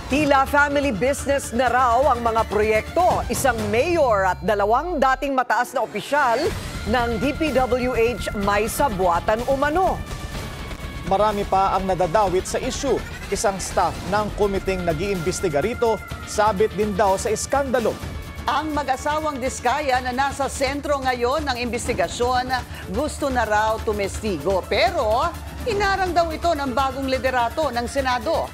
Tila family business na raw ang mga proyekto. Isang mayor at dalawang dating mataas na opisyal ng DPWH may sabuatan umano. Marami pa ang nadadawit sa issue. Isang staff ng komiting nag-iimbestiga rito, sabit din daw sa iskandalo. Ang mag-asawang Diskaya na nasa sentro ngayon ng investigasyon, gusto na raw tumestigo. Pero hinarang daw ito ng bagong liderato ng Senado.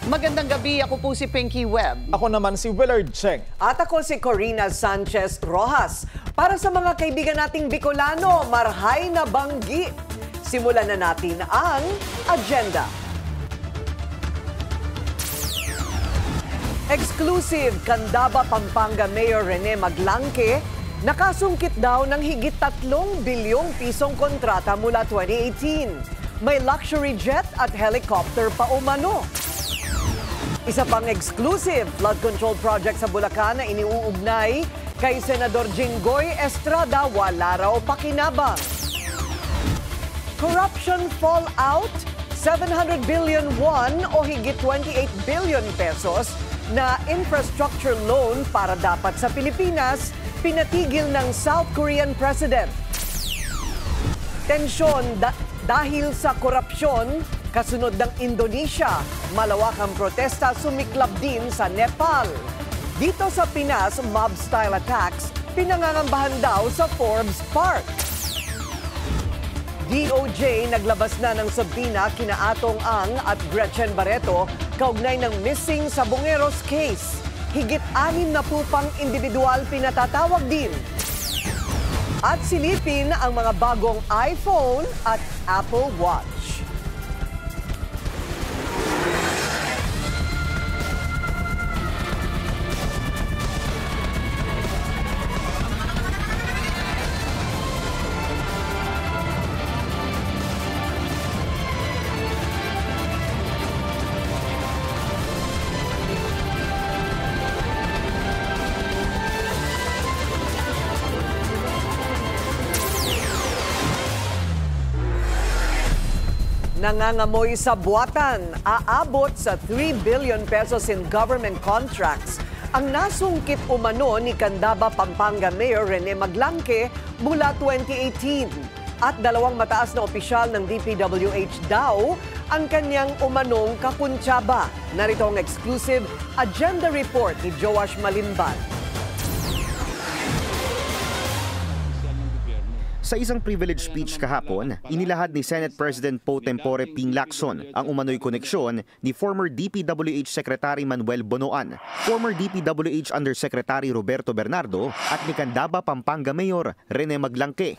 Magandang gabi, ako po si Pinky Webb. Ako naman si Willard Cheng. At ako si Corina Sanchez Rojas. Para sa mga kaibigan nating Bicolano, marhay na banggi. Simulan na natin ang agenda. Exclusive, Candaba, Pampanga Mayor Rene Maglangke nakasungkit daw ng higit 3 bilyong pisong kontrata mula 2018. May luxury jet at helicopter pa umano. Isa pang exclusive, flood control project sa Bulacan na iniuugnay kay Senador Jinggoy Estrada, wala raw pakinabang. Corruption fallout, 700 billion won o higit 28 billion pesos na infrastructure loan para dapat sa Pilipinas, pinatigil ng South Korean President. Tensyon dahil sa korupsyon, kasunod ng Indonesia, malawakang protesta sumiklab din sa Nepal. Dito sa Pinas, mob-style attacks, pinangangambahan daw sa Forbes Park. DOJ naglabas na ng subpoena kina Atong Ang at Gretchen Barreto kaugnay ng missing sa Bongeros case. Higit 6 na pang individual pinatatawag din. At silipin ang mga bagong iPhone at Apple Watch. Nangangamoy sa buwatan, aabot sa 3 billion pesos in government contracts ang nasungkit umano ni Candaba, Pampanga Mayor Rene Maglangke mula 2018. At dalawang mataas na opisyal ng DPWH daw ang kanyang umanong kakuntsaba. Narito ang exclusive agenda report ni Joash Malimban. Sa isang privilege speech kahapon, inilahad ni Senate President Pro Tempore Ping Lacson ang umano'y koneksyon ni former DPWH Secretary Manuel Bonoan, former DPWH Undersecretary Roberto Bernardo at ni Candaba, Pampanga Mayor Rene Maglangke.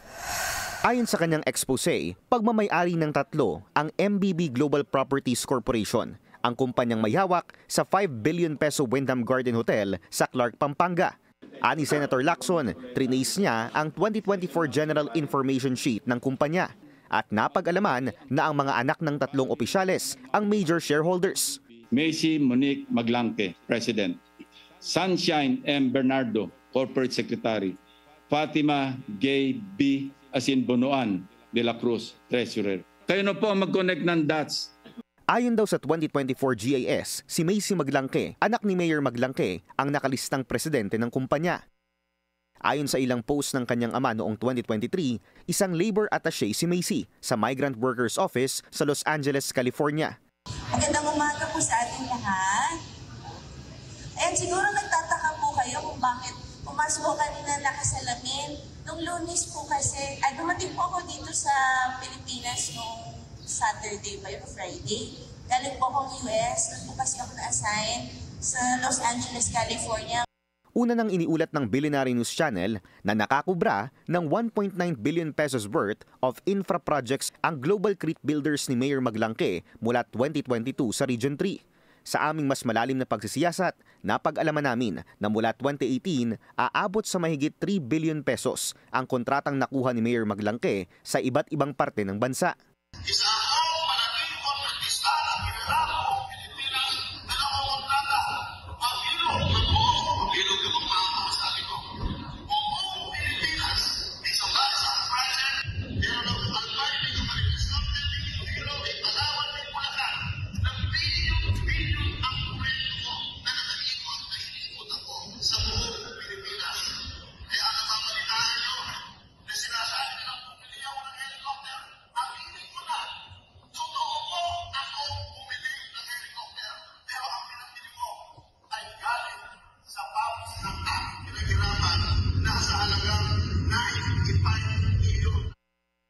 Ayon sa kanyang expose, pagmamay-ari ng tatlo ang MBB Global Properties Corporation, ang kumpanyang may hawak sa 5 billion peso Wyndham Garden Hotel sa Clark, Pampanga. Ani Senator Lacson, trinace niya ang 2024 General Information Sheet ng kumpanya at napag-alaman na ang mga anak ng tatlong opisyales ang major shareholders. Macy Monique Maglangke, President. Sunshine M. Bernardo, Corporate Secretary. Fatima Gay B. Bonoan de la Cruz, Treasurer. Kayo na po ang mag-connect ng dots. Ayon daw sa 2024 GIS, si Macy Maglangke, anak ni Mayor Maglangke, ang nakalistang presidente ng kumpanya. Ayon sa ilang post ng kanyang ama noong 2023, isang labor attaché si Macy sa Migrant Workers Office sa Los Angeles, California. Magandang umaga po sa ating lahat. And siguro nagtataka po kayo kung bakit pumasok ko kanina nakasalamin. Nung Lunes po kasi, dumating po ako dito sa Pilipinas noong Saturday ba yun, Friday. Galing po akong US, doon po kasi ako na-assign sa Los Angeles, California. Una nang iniulat ng Billionaire News Channel na nakakubra ng 1.9 billion pesos worth of infra projects ang Global Creek Builders ni Mayor Maglangke mula 2022 sa Region 3. Sa aming mas malalim na pagsisiyasat, napag-alaman namin na mula 2018, aabot sa mahigit 3 billion pesos ang kontratang nakuha ni Mayor Maglangke sa iba't ibang parte ng bansa. Isa akong malaking kontratista ng Pinaramo, Pilipinas, na nakukontrata ang ilog ng buong ilog ng mga sabi ko. Buong Pilipinas, isang isang project, meron ng albay, may kapalitis ng ilog, ay Palawan, may Bulacan, ng bilyon ang proyekto ko.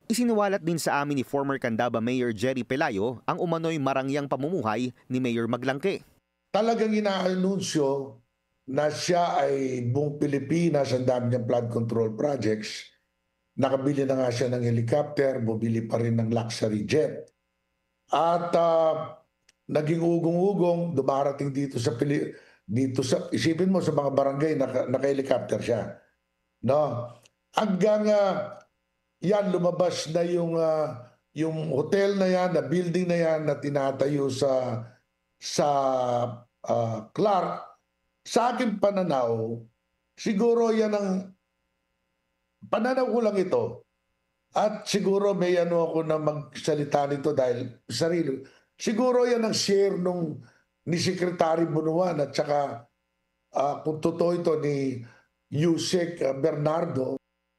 Isiniwalat din sa amin ni former Candaba Mayor Jerry Pelayo ang umano'y marangyang pamumuhay ni Mayor Maglangke. Talagang inaanunsyo na siya ay buong Pilipinas, ang dami niyang flood control projects. Nakabili na nga siya ng helicopter, bumili pa rin ng luxury jet. At naging ugong-ugong, dumarating dito sa isipin mo sa mga barangay, naka-helicopter siya. No? Hanggang yan, lumabas na yung hotel na yan, na building na yan na tinatayo sa Clark. Sa aking pananaw, siguro yan ang pananaw ko lang ito. At siguro may ako na magsalita nito dahil sarili. Siguro yan ang share ni Secretary Bunuan at saka kung totoo ito ni Yusek Bernardo.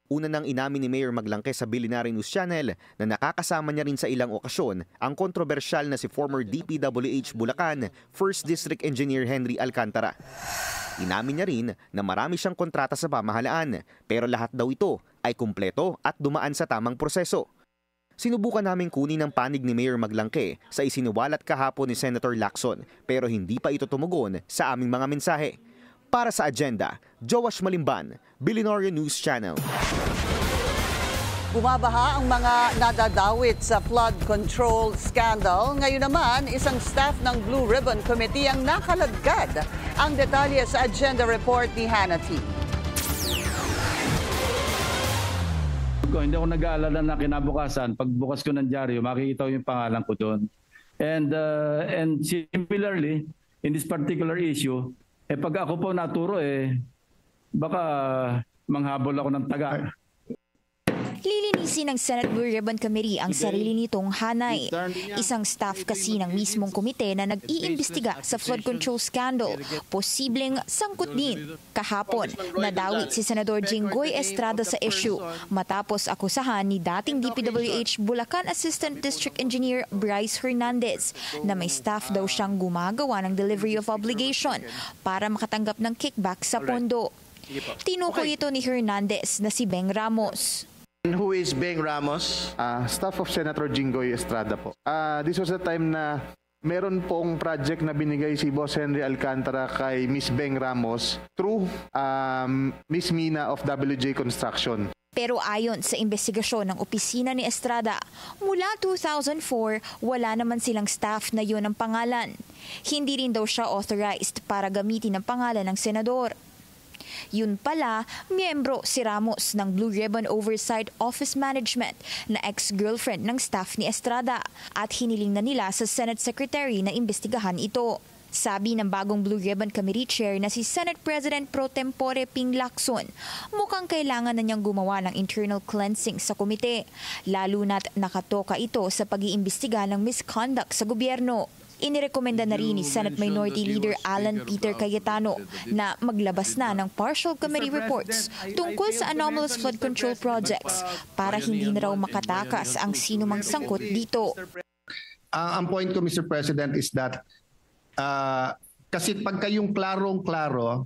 Una nang inamin ni Mayor Maglangke sa Billionaire News Channel na nakakasama niya rin sa ilang okasyon ang kontrobersyal na si former DPWH Bulacan First District Engineer Henry Alcantara. Inamin niya rin na marami siyang kontrata sa pamahalaan pero lahat daw ito ay kumpleto at dumaan sa tamang proseso. Sinubukan naming kunin ang panig ni Mayor Maglangke sa isiniwalat kahapon ni Senator Lacson pero hindi pa ito tumugon sa aming mga mensahe. Para sa agenda, Joash Malimban, Billionaire News Channel. Bumabaha ang mga nadadawit sa flood control scandal. Ngayon naman, isang staff ng Blue Ribbon Committee ang nakaladkad. Ang detalye sa agenda report ni Hannah T. Hindi ako nag-aalala na kinabukasan. Pagbukas ko ng dyaryo, makikita ko yung pangalan ko doon. And similarly, in this particular issue, pag ako po naturo, baka manghabol ako ng taga. Lilinisin ng Senate Blue Ribbon Committee ang sarili nitong hanay. Isang staff kasi ng mismong komite na nag-iimbestiga sa flood control scandal. Posibleng sangkot din. Kahapon, nadawit si Senador Jinggoy Estrada sa issue matapos akusahan ni dating DPWH Bulacan Assistant District Engineer Bryce Hernandez na may staff daw siyang gumagawa ng delivery of obligation para makatanggap ng kickback sa pondo. Tinukoy ito ni Hernandez na si Beng Ramos. Who is Beng Ramos? Staff of Senator Jinggoy Estrada po. This was the time na meron pong project na binigay si Boss Henry Alcantara kay Miss Beng Ramos through Miss Mina of WJ Construction. Pero ayon sa investigasyon ng opisina ni Estrada, mula 2004, wala naman silang staff na yun ang pangalan. Hindi rin daw siya authorized para gamitin ang pangalan ng senador. Yun pala, miyembro si Ramos ng Blue Ribbon Oversight Office Management na ex-girlfriend ng staff ni Estrada at hiniling na nila sa Senate Secretary na imbestigahan ito. Sabi ng bagong Blue Ribbon Committee Chair na si Senate President Pro Tempore Ping Lacson, mukhang kailangan na niyang gumawa ng internal cleansing sa komite, lalo na't nakatoka ito sa pag-iimbestiga ng misconduct sa gobyerno. Inirekomenda na rin ni Senate Minority Leader Alan Peter Cayetano na maglabas na ng partial committee reports tungkol sa anomalous flood control projects para hindi na raw makatakas ang sinumang sangkot dito. Ang point ko, Mr. President, is that kasi pagka yung klarong-klaro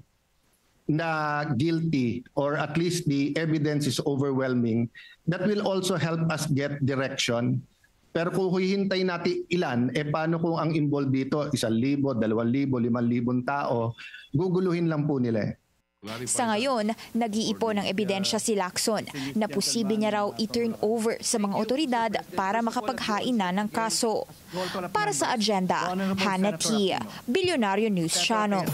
na guilty or at least the evidence is overwhelming, that will also help us get direction. Pero kung hihintay natin ilan, paano kung ang involved dito, 1,000, 2,000, 5,000 tao, guguluhin lang po nila. Sa ngayon, nag-iipon ng ebidensya si Lacson na posible niya raw i-turn over sa mga otoridad para makapaghain na ng kaso. Para sa agenda, Hannah T, Billionaire News Channel.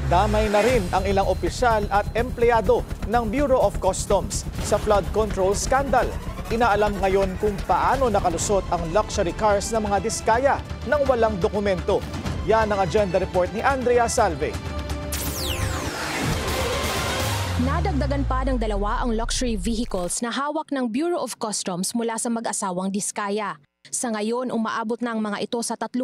Damay na rin ang ilang opisyal at empleyado ng Bureau of Customs sa flood control scandal. Inaalam ngayon kung paano nakalusot ang luxury cars ng mga diskaya nang walang dokumento. Yan ang agenda report ni Andrea Salve. Nadagdagan pa ng 2 ang luxury vehicles na hawak ng Bureau of Customs mula sa mag-asawang diskaya. Sa ngayon, umaabot na ang mga ito sa 30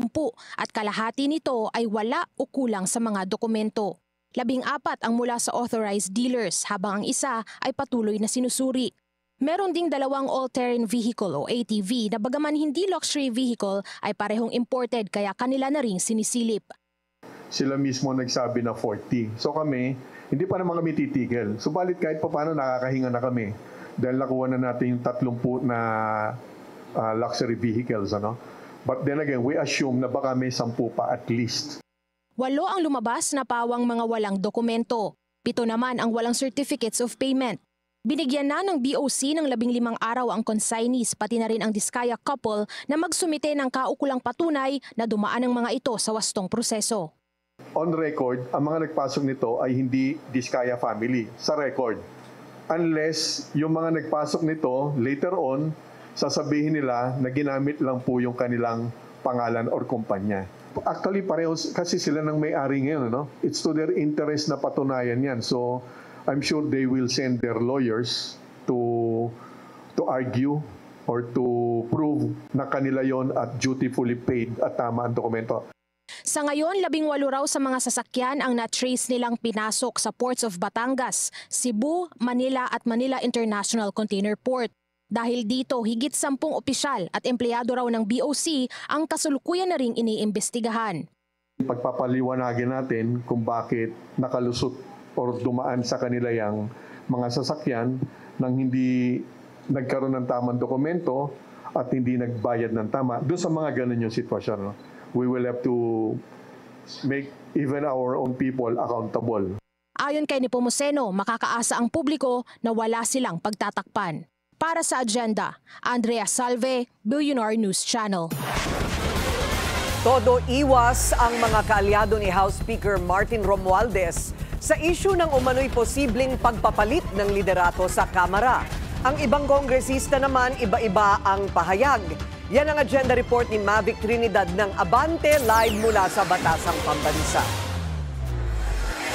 at kalahati nito ay wala o kulang sa mga dokumento. 14 ang mula sa authorized dealers habang ang isa ay patuloy na sinusuri. Meron ding 2 all-terrain vehicle o ATV na bagaman hindi luxury vehicle ay parehong imported kaya kanila na rin sinisilip. Sila mismo nagsabi na 40. So kami, hindi pa naman kami titigil. Subalit kahit paano nakakahinga na kami. dahil nakuha na natin yung 30 na luxury vehicles. But then again, we assume na baka may 10 pa at least. 8 ang lumabas na pawang mga walang dokumento. 7 naman ang walang certificates of payment. Binigyan na ng BOC ng 15 araw ang consignees pati na rin ang Diskaya couple na magsumite ng kaukulang patunay na dumaan ang mga ito sa wastong proseso. On record, ang mga nagpasok nito ay hindi Diskaya family, sa record. Unless yung mga nagpasok nito, later on, sasabihin nila na ginamit lang po yung kanilang pangalan or kumpanya. Actually, pareho kasi sila ng may-ari ngayon. It's to their interest na patunayan yan. So, I'm sure they will send their lawyers to argue or to prove na kanila yon at dutifully paid at tama ang dokumento. Sa ngayon, 18 raw sa mga sasakyan ang na-trace nilang pinasok sa ports of Batangas, Cebu, Manila at Manila International Container Port. Dahil dito, higit 10 opisyal at empleyado raw ng BOC ang kasulukuyan na ring iniimbestigahan. Pagpapaliwanagin natin kung bakit nakalusot or dumaan sa kanila yung mga sasakyan nang hindi nagkaroon ng tamang dokumento at hindi nagbayad ng tama. Doon sa mga ganun yung sitwasyon, we will have to make even our own people accountable. Ayon kay Nepomuceno, makakaasa ang publiko na wala silang pagtatakpan. Para sa Agenda, Andrea Salve, Billionaire News Channel. Todo iwas ang mga kaalyado ni House Speaker Martin Romualdez sa issue ng umano'y posibleng pagpapalit ng liderato sa Kamara. Ang ibang kongresista naman, iba-iba ang pahayag. Yan ang agenda report ni Mavic Trinidad ng Abante live mula sa Batasang Pambansa.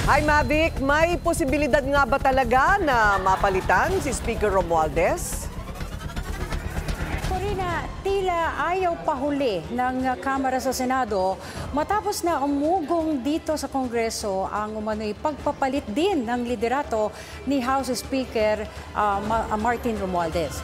Hi Mavic, may posibilidad nga ba talaga na mapalitan si Speaker Romualdez? Corina, tila ayaw pahuli ng Kamara sa Senado matapos na umugong dito sa Kongreso ang umano'y pagpapalit din ng liderato ni House Speaker Martin Romualdez.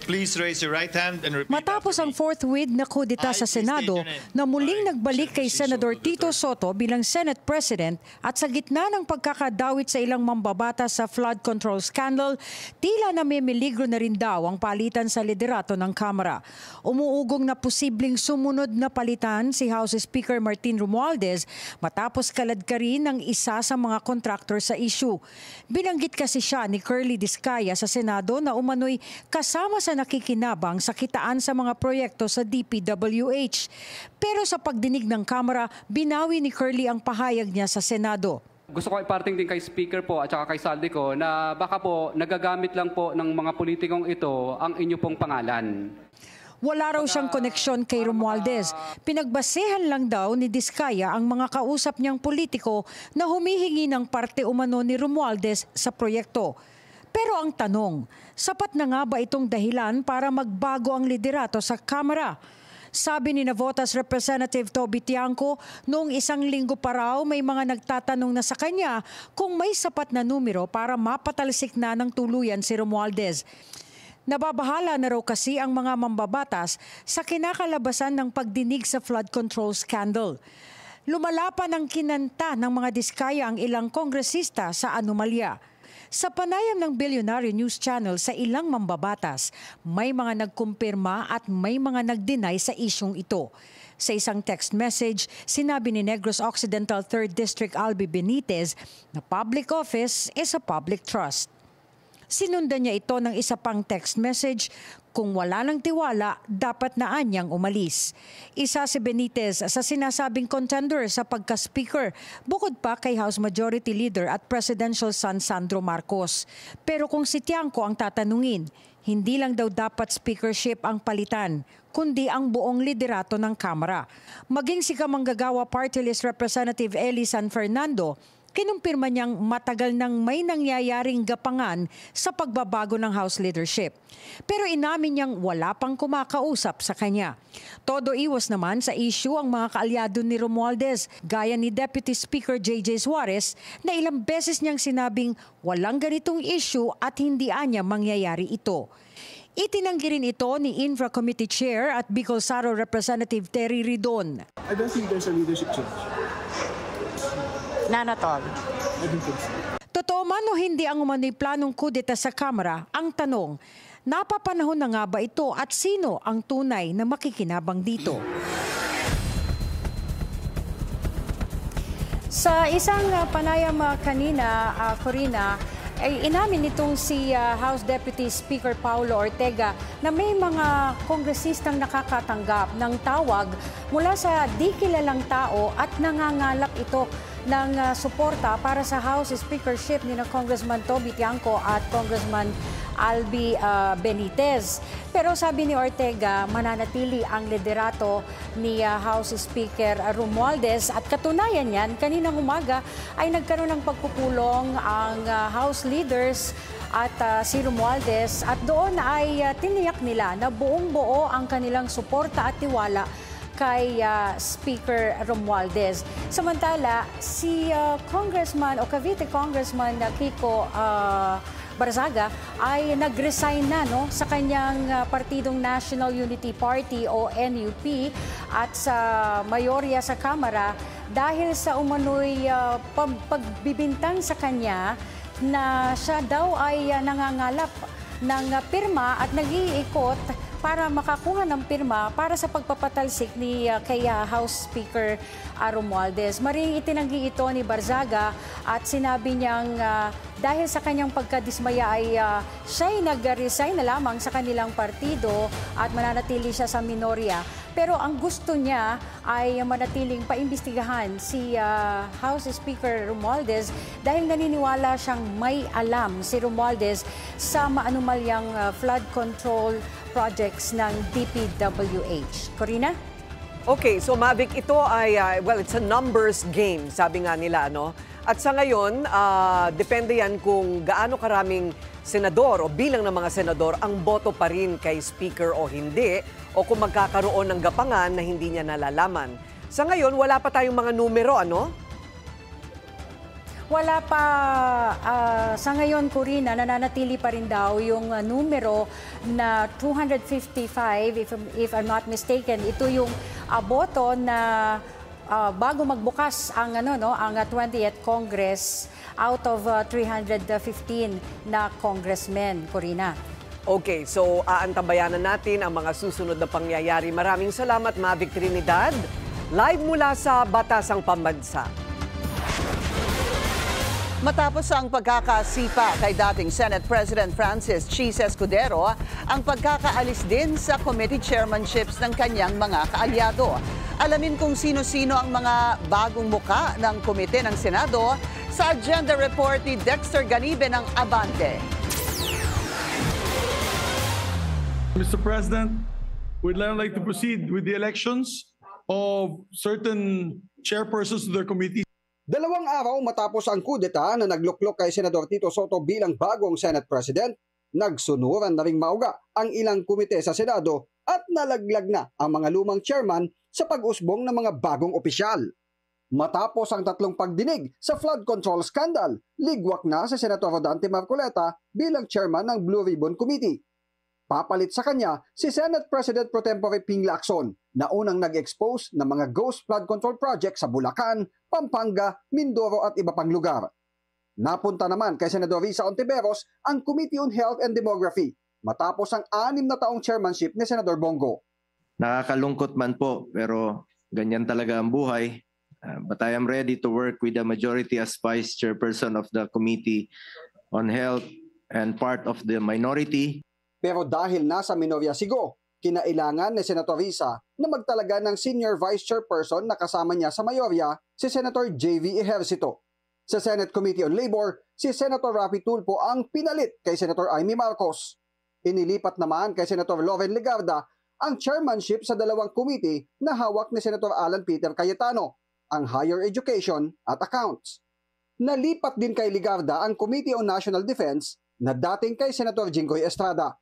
Please raise your right hand and repeat. Matapos ang forthwith na kudeta sa Senado na muling nagbalik kay Senador Tito Soto bilang Senate President at sa gitna ng pagkakadawit sa ilang mambabatas sa flood control scandal, tila namimiligro na rin daw ang palitan sa liderato ng Kamara. Umuugong na posibleng sumunod na palitan si House Speaker Martin Romualdez matapos kaladkarin ng isa sa mga kontraktor sa issue. Binanggit kasi siya ni Curly Diskaya sa Senado na umano'y kasama sa nakikinabang sa kitaan sa mga proyekto sa DPWH. Pero sa pagdinig ng Kamara, binawi ni Curly ang pahayag niya sa Senado. Gusto ko iparting din kay Speaker po at saka kay Saldi ko na baka po nagagamit lang po ng mga politikong ito ang inyo pong pangalan. Wala raw siyang koneksyon kay Romualdez. Pinagbasehan lang daw ni Diskaya ang mga kausap niyang politiko na humihingi ng parte umano ni Romualdez sa proyekto. Pero ang tanong, sapat na nga ba itong dahilan para magbago ang liderato sa Kamara? Sabi ni Navotas Representative Toby Tiangco, noong 1 linggo pa raw may mga nagtatanong na sa kanya kung may sapat na numero para mapatalsik na ng tuluyan si Romualdez. Nababahala na raw kasi ang mga mambabatas sa kinakalabasan ng pagdinig sa flood control scandal. Lumalapan ang kinanta ng mga Diskaya ang ilang kongresista sa anomalya. Sa panayam ng Billionaire News Channel sa ilang mambabatas, may mga nagkumpirma at may mga nagdeny sa isyong ito. Sa isang text message, sinabi ni Negros Occidental 3rd District Albi Benitez na public office is a public trust. Sinundan niya ito ng isa pang text message, kung wala ng tiwala, dapat na anyang umalis. Isa si Benitez sa sinasabing contender sa pagka-speaker, bukod pa kay House Majority Leader at Presidential son Sandro Marcos. Pero kung si Tiangco ang tatanungin, hindi lang daw dapat speakership ang palitan, kundi ang buong liderato ng Kamara. Maging si Kamanggagawa Party List Representative Eli San Fernando, kinumpirma niyang matagal nang may nangyayaring gapangan sa pagbabago ng House leadership. Pero inamin niyang wala pang kumakausap sa kanya. Todo iwas naman sa issue ang mga kaalyado ni Romualdez, gaya ni Deputy Speaker J.J. Suarez na ilang beses niyang sinabing walang ganitong issue at hindi anya mangyayari ito. Itinanggi rin ito ni Infra Committee Chair at Bicol Saro Representative Terry Ridon. I don't think there's a leadership change. None at all. Totoo man o hindi ang umano'y planong kudeta sa Kamara, ang tanong, napapanahon na nga ba ito at sino ang tunay na makikinabang dito? Sa isang panayam kanina, Corina, ay inamin nitong si House Deputy Speaker Paulo Ortega na may mga kongresistang nakakatanggap ng tawag mula sa di kilalang tao at nangangalap ito ng suporta para sa House Speakership ni na Congressman Toby Tiangco at Congressman Albi Benitez. Pero sabi ni Ortega, mananatili ang liderato ni House Speaker Romualdez at katunayan yan, kaninang umaga ay nagkaroon ng pagpupulong ang House leaders at si Romualdez at doon ay tiniyak nila na buong-buo ang kanilang suporta at tiwala kay Speaker Romualdez. Samantala, si Congressman o Cavite Congressman Kiko Barzaga ay nag-resign na sa kanyang partidong National Unity Party o NUP at sa mayorya sa Kamara dahil sa umano'y pagbibintang sa kanya na siya daw ay nangangalap ng pirma at nag-iikot para makakuha ng pirma para sa pagpapatalsik ni kay House Speaker Romualdez. Maring itinanggi ito ni Barzaga at sinabi niyang dahil sa kanyang pagkadismaya ay siya'y nag-resign na lamang sa kanilang partido at mananatili siya sa minorya. Pero ang gusto niya ay manatiling paimbestigahan si House Speaker Romualdez dahil naniniwala siyang may alam si Romualdez sa maanumalyang flood control projects ng DPWH. Corina? Okay, so Mavic, ito ay, well, it's a numbers game, sabi nga nila, no? At sa ngayon, depende yan kung gaano karaming senador o bilang ng mga senador ang boto pa rin kay Speaker o hindi, o kung magkakaroon ng gapangan na hindi niya nalalaman. Sa ngayon, wala pa tayong mga numero, ano? Wala pa, sa ngayon, Corina, nananatili pa rin daw yung numero na 255, if I'm not mistaken. Ito yung boto na bago magbukas ang, ang 20th Congress out of 315 na congressmen, Corina. Okay, so aantabayanan natin ang mga susunod na pangyayari. Maraming salamat, Mavic Trinidad. Live mula sa Batasang Pambansa. Matapos ang pagkakasipa kay dating Senate President Francis Cheese Escudero, ang pagkakaalis din sa committee chairmanships ng kanyang mga kaalyado. Alamin kung sino-sino ang mga bagong muka ng komite ng Senado sa agenda report ni Dexter Ganibe ng Abante. Mr. President, we'd now like to proceed with the elections of certain chairpersons of their committees. 2 araw matapos ang kudeta na nagluklok kay Senador Tito Soto bilang bagong Senate President, nagsunuran na ring mauga ang ilang komite sa Senado at nalaglag na ang mga lumang chairman sa pag-usbong ng mga bagong opisyal. Matapos ang 3 pagdinig sa flood control scandal, ligwak na si Senator Rodante Marcoleta bilang chairman ng Blue Ribbon Committee. Papalit sa kanya si Senate President Pro Tempore Ping Lacson na unang nag-expose ng mga ghost flood control project sa Bulacan, Pampanga, Mindoro at iba pang lugar. Napunta naman kay Senador Risa Ontiveros ang Committee on Health and Demography matapos ang 6 na taong chairmanship ni Senador Bongo. Nakakalungkot man po pero ganyan talaga ang buhay. But I am ready to work with the majority as Vice Chairperson of the Committee on Health and part of the minority. Pero dahil nasa minorya si Go, kinailangan ni Senator Risa na magtalaga ng Senior Vice Chairperson na kasama niya sa mayorya, si Senator J.V. Ejercito. Sa Senate Committee on Labor, si Senator Rapi Tulfo ang pinalit kay Senator Amy Marcos. Inilipat naman kay Senator Loren Legarda ang chairmanship sa 2 committee na hawak ni Senator Alan Peter Cayetano, ang Higher Education at Accounts. Nalipat din kay Legarda ang Committee on National Defense na dating kay Senator Jinggoy Estrada.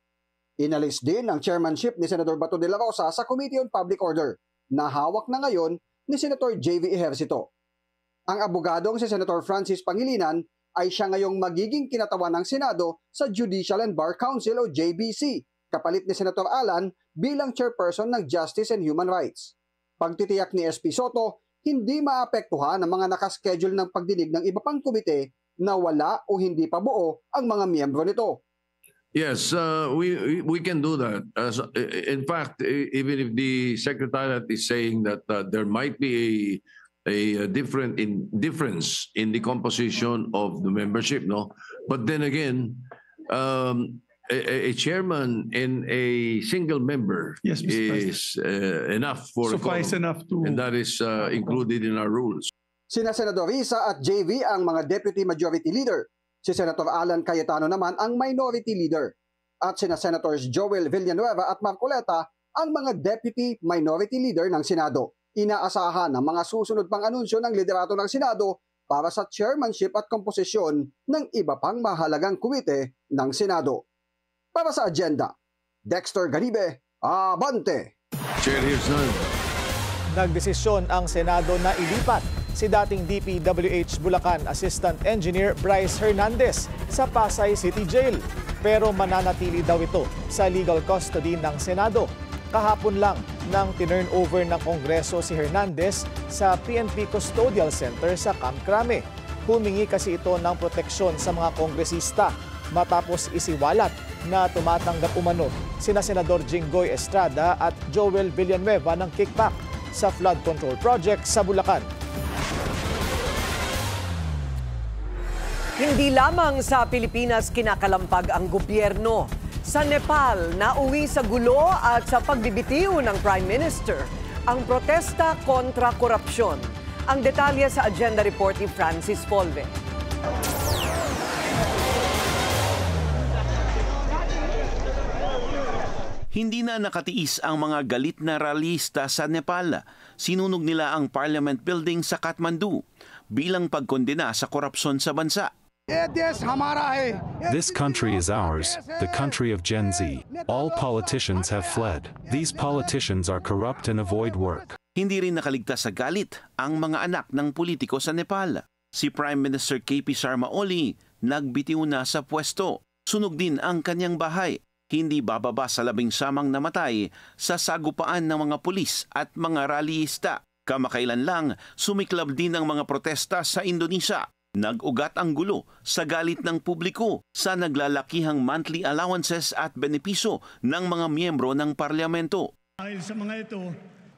Inalis din ang chairmanship ni Senator Bato de la Rosa sa Committee on Public Order na hawak na ngayon ni Senator J.V. Ejercito. Ang abogadong si Senator Francis Pangilinan ay siya ngayong magiging kinatawan ng Senado sa Judicial and Bar Council o JBC, kapalit ni Senator Alan bilang chairperson ng Justice and Human Rights. Pagtitiyak ni SP Soto, hindi maapektuhan ang mga nakaschedule ng pagdinig ng iba pang komite na wala o hindi pa buo ang mga miyembro nito. Yes, we can do that. In fact, even if the Secretariat is saying that there might be a difference in the composition of the membership, no? But then again, a chairman and a single member is enough for suffice enough to, and that is included in our rules. Sina Senador Risa at JV ang mga Deputy Majority Leader. Si Senator Alan Cayetano naman ang Minority Leader. At sina Senators Joel Villanueva at Marcoleta ang mga Deputy Minority Leader ng Senado. Inaasahan ang mga susunod pang anunsyo ng liderato ng Senado para sa chairmanship at komposisyon ng iba pang mahalagang komite ng Senado. Para sa agenda, Dexter Ganibe, Abante! Chair hears none. Nagdesisyon ang Senado na ilipat si dating DPWH Bulacan Assistant Engineer Bryce Hernandez sa Pasay City Jail. Pero mananatili daw ito sa legal custody ng Senado. Kahapon lang nang tinurn over ng Kongreso si Hernandez sa PNP Custodial Center sa Camp Crame. Humingi kasi ito ng proteksyon sa mga kongresista matapos isiwalat na tumatanggap umano sina Senador Jinggoy Estrada at Joel Villanueva ng kickback sa flood control project sa Bulacan. Hindi lamang sa Pilipinas kinakalampag ang gobyerno. Sa Nepal, nauwi sa gulo at sa pagbibitiw ng Prime Minister ang protesta kontra korupsyon. Ang detalye sa agenda report ni Francis Folve. Hindi na nakatiis ang mga galit na rallyista sa Nepal. Sinunog nila ang Parliament Building sa Kathmandu bilang pagkondena sa korupsyon sa bansa. This country is ours, the country of Gen Z. All politicians have fled. These politicians are corrupt and avoid work. Hindi rin nakaligtas sa galit ang mga anak ng politiko sa Nepal. Si Prime Minister KP Sharma Oli nagbitiw na sa pwesto. Sunog din ang kanyang bahay. Hindi bababa sa 11 namatay sa sagupaan ng mga pulis at mga rallyista. Kamakailan lang, sumiklab din ang mga protesta sa Indonesia. Nag-ugat ang gulo sa galit ng publiko sa naglalakihang monthly allowances at benepisyo ng mga miyembro ng parlamento. Dahil sa mga ito,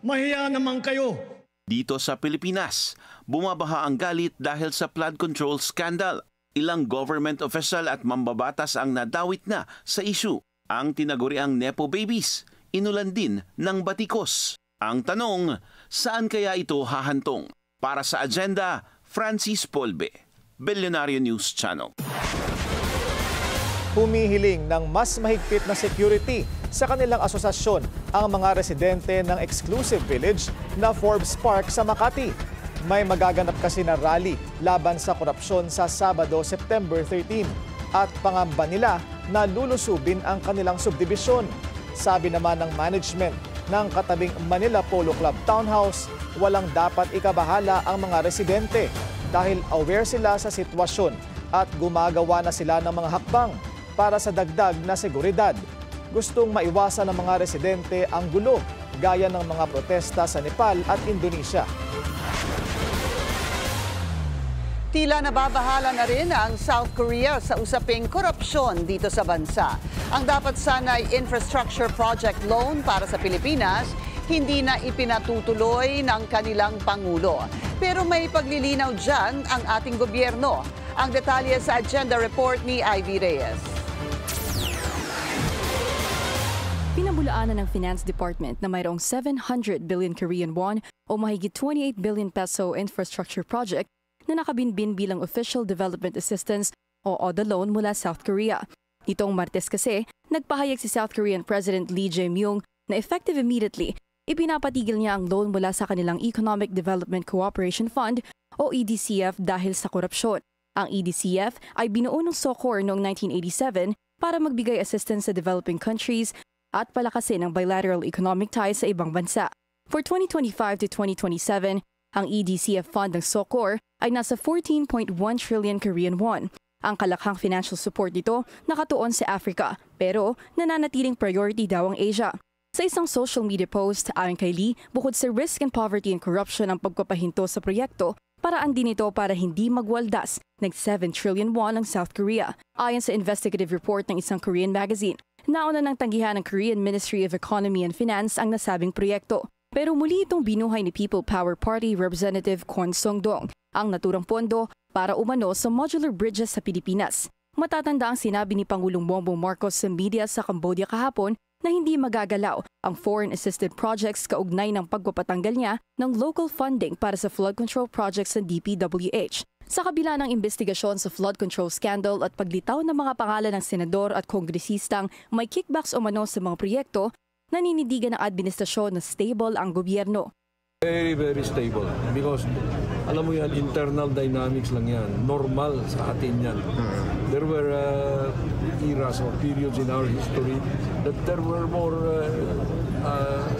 mahiya naman kayo. Dito sa Pilipinas, bumabaha ang galit dahil sa flood control scandal. Ilang government official at mambabatas ang nadawit na sa issue. Ang tinaguriang Nepo Babies, inulan din ng batikos. Ang tanong, saan kaya ito hahantong? Para sa agenda, Francis Polbe, Billionaire News Channel. Humihiling ng mas mahigpit na security sa kanilang asosasyon ang mga residente ng exclusive village na Forbes Park sa Makati. May magaganap kasi na rally laban sa korupsyon sa Sabado, September 13 at pangamba nila na lulusubin ang kanilang subdivision. Sabi naman ng management ng katabing Manila Polo Club Townhouse, walang dapat ikabahala ang mga residente dahil aware sila sa sitwasyon at gumagawa na sila ng mga hakbang para sa dagdag na seguridad. Gustong maiwasan ng mga residente ang gulo gaya ng mga protesta sa Nepal at Indonesia. Tila nababahala na rin ang South Korea sa usaping korupsyon dito sa bansa. Ang dapat sana'y infrastructure project loan para sa Pilipinas, hindi na ipinatutuloy ng kanilang Pangulo. Pero may paglilinaw dyan ang ating gobyerno. Ang detalye sa agenda report ni Ivy Reyes. Pinabulaanan ng Finance Department na mayroong 700 billion Korean won o mahigit 28 billion peso infrastructure project na nakabinbin bilang Official Development Assistance o ODA loan mula South Korea. Nitong Martes kasi, nagpahayag si South Korean President Lee Jae-myung na effective immediately, ipinapatigil niya ang loan mula sa kanilang Economic Development Cooperation Fund o EDCF dahil sa korupsyon. Ang EDCF ay binuo ng SOCOR noong 1987 para magbigay assistance sa developing countries at palakasin ang bilateral economic ties sa ibang bansa. For 2025 to 2027, ang EDCF fund ng SOCOR ay nasa 14.1 trillion Korean won. Ang kalakhang financial support nito nakatuon sa Africa, pero nananatiling priority daw ang Asia. Sa isang social media post, ayon kay Lee, bukod sa risk and poverty and corruption ang pagpapahinto sa proyekto, Paraan din ito para hindi magwaldas ng 7 trillion won ng South Korea. Ayon sa investigative report ng isang Korean magazine, nauna ng tanggihan ng Korean Ministry of Economy and Finance ang nasabing proyekto. Pero muli itong binuhay ni People Power Party Representative Kwon Song-dong ang naturang pondo para umano sa modular bridges sa Pilipinas. Matatanda ang sinabi ni Pangulong Bongbong Marcos sa media sa Cambodia kahapon na hindi magagalaw ang foreign assisted projects kaugnay ng pagpapatanggal niya ng local funding para sa flood control projects ng DPWH. Sa kabila ng investigasyon sa flood control scandal at paglitaw ng mga pangalan ng senador at kongresistang may kickbacks umano sa mga proyekto, naninindigan ng administrasyon na stable ang gobyerno. Very stable because alam mo yan, internal dynamics lang yan. Normal sa atin yan. There were eras or periods in our history that there were more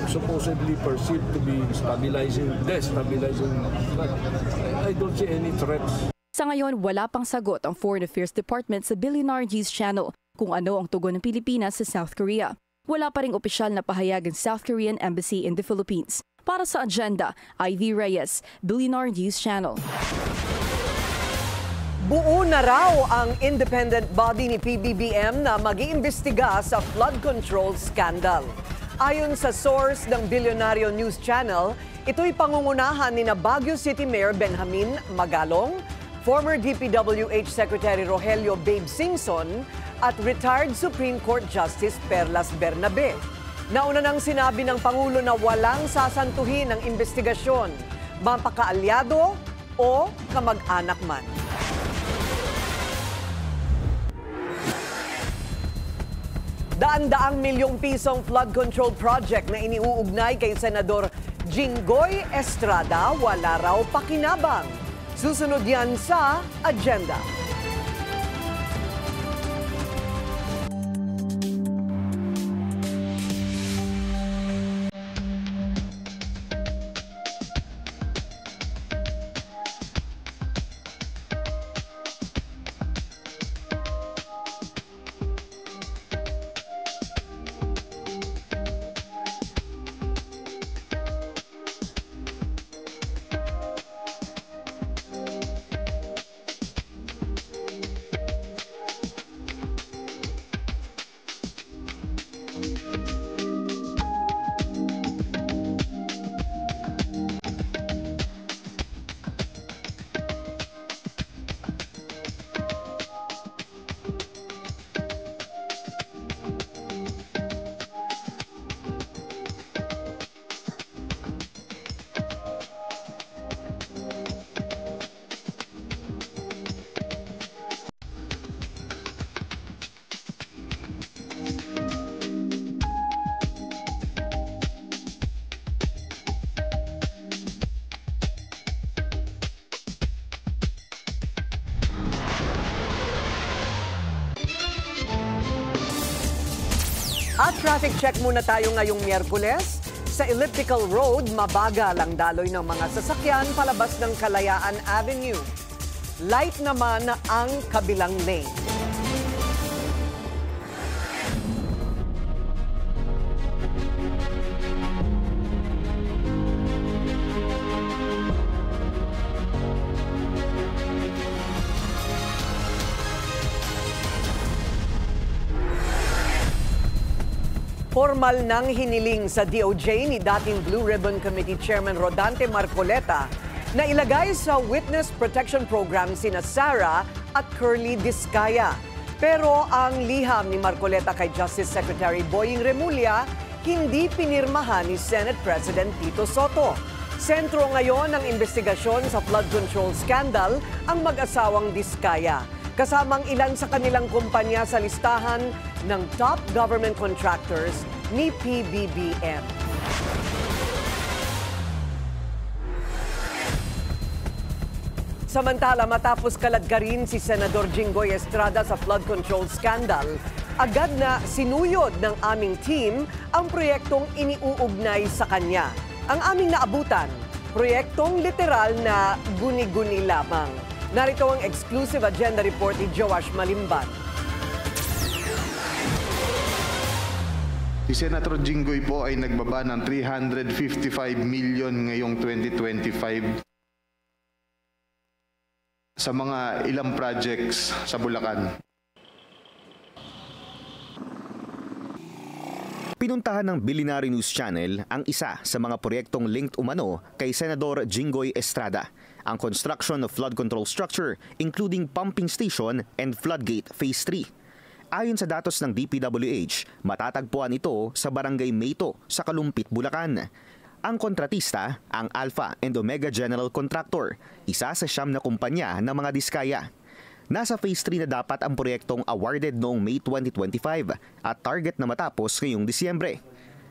supposedly perceived to be destabilizing. I don't see any threats. Sa ngayon, wala pang sagot ang Foreign Affairs Department sa Billionaire G's channel kung ano ang tugon ng Pilipinas sa South Korea. Wala pa ring opisyal na pahayag ng South Korean Embassy in the Philippines. Para sa Agenda, Ivy Reyes, Billionaire News Channel. Buo na raw ang independent body ni PBBM na mag-iimbestiga sa flood control scandal. Ayon sa source ng Billionaire News Channel, ito'y pangungunahan ni Baguio City Mayor Benjamin Magalong, former DPWH Secretary Rogelio Babe Singson, at retired Supreme Court Justice Perlas Bernabe. Nauna nang sinabi ng Pangulo na walang sasantuhin ang investigasyon, mapakaalyado o kamag-anak man. Daan-daang milyong pisong flood control project na iniuugnay kay Senador Jinggoy Estrada wala raw pakinabang. Susunod yan sa Agenda. At traffic check muna tayo ngayong Miyerkules. Sa Elliptical Road, mabagal ang daloy ng mga sasakyan palabas ng Kalayaan Avenue. Light naman ang kabilang lane. Formal nang hiniling sa DOJ ni dating Blue Ribbon Committee Chairman Rodante Marcoleta na ilagay sa Witness Protection Program sina Sara at Curly Discaya. Pero ang liham ni Marcoleta kay Justice Secretary Boying Remulla hindi pinirmahan ni Senate President Tito Soto. Sentro ngayon ng investigasyon sa flood control scandal ang mag-asawang Discaya, kasamang ilan sa kanilang kumpanya sa listahan ng top government contractors ni PBBM. Samantala, matapos kaladkarin si Senador Jinggoy Estrada sa flood control scandal, agad na sinuyod ng aming team ang proyektong iniuugnay sa kanya. Ang aming naabutan, proyektong literal na guni-guni lamang. Narito ang exclusive agenda report ni Joash Malimban. Si Senator Jinggoy po ay nagbaba ng 355 million ngayong 2025. sa mga ilang projects sa Bulacan. Pinuntahan ng Billionaire News Channel ang isa sa mga proyektong linked umano kay Senador Jinggoy Estrada, ang construction of flood control structure including pumping station and floodgate phase 3. Ayon sa datos ng DPWH, matatagpuan ito sa Barangay Mayto sa Kalumpit, Bulacan. Ang kontratista, ang Alpha and Omega General Contractor, isa sa 9 na kumpanya ng mga diskaya. Nasa phase 3 na dapat ang proyektong awarded noong May 2025 at target na matapos ngayong Disyembre.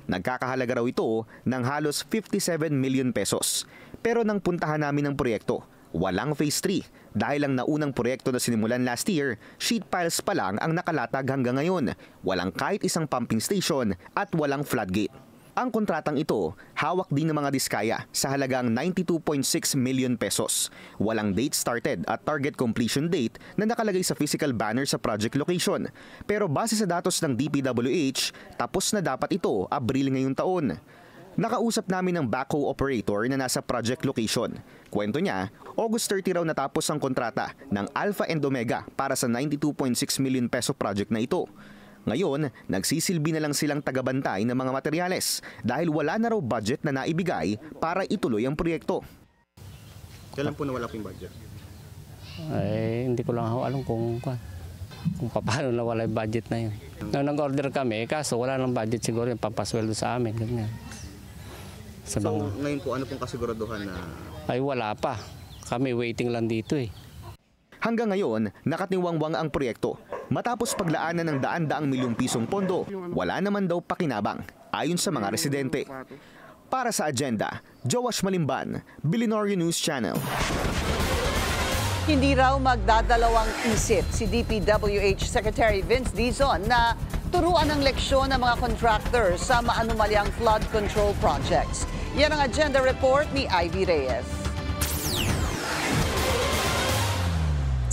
Nagkakahalaga raw ito ng halos 57 million pesos. Pero nang puntahan namin ang proyekto, walang phase 3 dahil ang naunang proyekto na sinimulan last year, sheet piles pa lang ang nakalatag hanggang ngayon. Walang kahit isang pumping station at walang floodgate. Ang kontratang ito, hawak din ng mga diskaya sa halagang 92.6 million pesos. Walang date started at target completion date na nakalagay sa physical banner sa project location. Pero base sa datos ng DPWH, tapos na dapat ito Abril ngayong taon. Nakausap namin ng backhoe operator na nasa project location. Kwento niya, August 30 raw natapos ang kontrata ng Alpha and Omega para sa 92.6 million peso project na ito. Ngayon, nagsisilbi na lang silang tagabantay ng mga materyales dahil wala na raw budget na naibigay para ituloy ang proyekto. Kailan po nawala po yung budget? Ay, hindi ko lang alam kung paano nawala yung budget na yun. Nung nag-order kami, kaso wala nang budget siguro yung pampasweldo sa amin. Ganyan. So, ngayon po, ano pong kasiguraduhan na? Ay, wala pa. Kami waiting lang dito eh. Hanggang ngayon, nakatiwangwang ang proyekto. Matapos paglaanan ng daan-daang milyong pisong pondo, wala naman daw pakinabang, ayon sa mga residente. Para sa agenda, Joash Malimban, Billionaire News Channel. Hindi raw magdadalawang isip si DPWH Secretary Vince Dizon na turuan ng leksyon ng mga contractors sa maanumalyang flood control projects. Yan ang agenda report ni Ivy Reyes.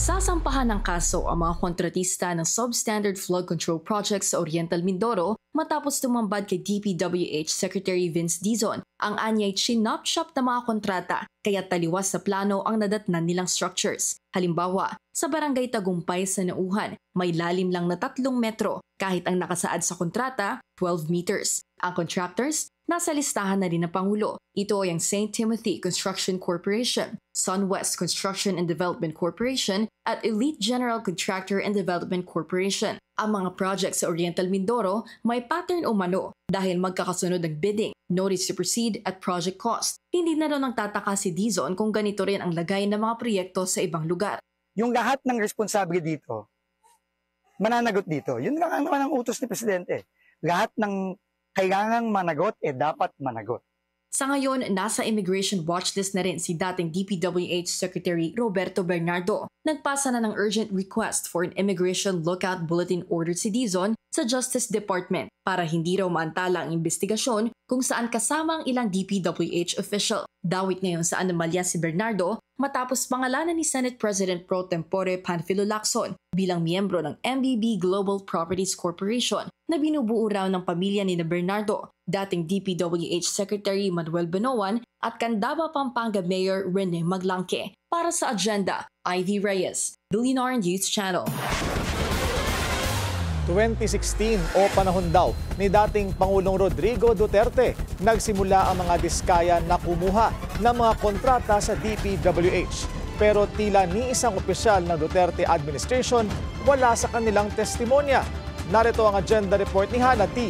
Sasampahan ng kaso ang mga kontratista ng substandard flood control projects sa Oriental Mindoro matapos tumambad kay DPWH Secretary Vince Dizon ang anyay chinop-chop na mga kontrata kaya taliwas sa plano ang nadatnan nilang structures. Halimbawa, sa Barangay Tagumpay sa Nauhan, may lalim lang na 3 metro kahit ang nakasaad sa kontrata 12 meters. Ang contractors, nasa listahan na rin ng Pangulo. Ito ay ang St. Timothy Construction Corporation, Sunwest Construction and Development Corporation at Elite General Contractor and Development Corporation. Ang mga projects sa Oriental Mindoro may pattern umano dahil magkakasunod ang bidding, notice to proceed at project cost. Hindi na raw nagtataka si Dizon kung ganito rin ang lagay ng mga proyekto sa ibang lugar. Yung lahat ng responsable dito, mananagot dito. Yun lang naman ang utos ni Presidente. Lahat ng kailangang managot, dapat managot. Sa ngayon, nasa immigration watchlist na rin si dating DPWH Secretary Roberto Bernardo. Nagpasa na ng urgent request for an immigration lookout bulletin order si Dizon sa Justice Department para hindi raw maantala ang investigasyon kung saan kasama ang ilang DPWH official. Dawit ngayon sa anomalya si Bernardo matapos pangalanan ni Senate President Pro Tempore Panfilo Lacson bilang miyembro ng MBB Global Properties Corporation na binubuo raw ng pamilya ni Bernardo, dating DPWH Secretary Manuel Benoan at Candaba, Pampanga Mayor Rene Maglangke. Para sa agenda, Ivy Reyes, Billionaire News Channel. 2016 o panahon daw ni dating Pangulong Rodrigo Duterte, nagsimula ang mga diskaya na kumuha ng mga kontrata sa DPWH. Pero tila ni isang opisyal ng Duterte administration wala sa kanilang testimonya. Narito ang agenda report ni Hannah T.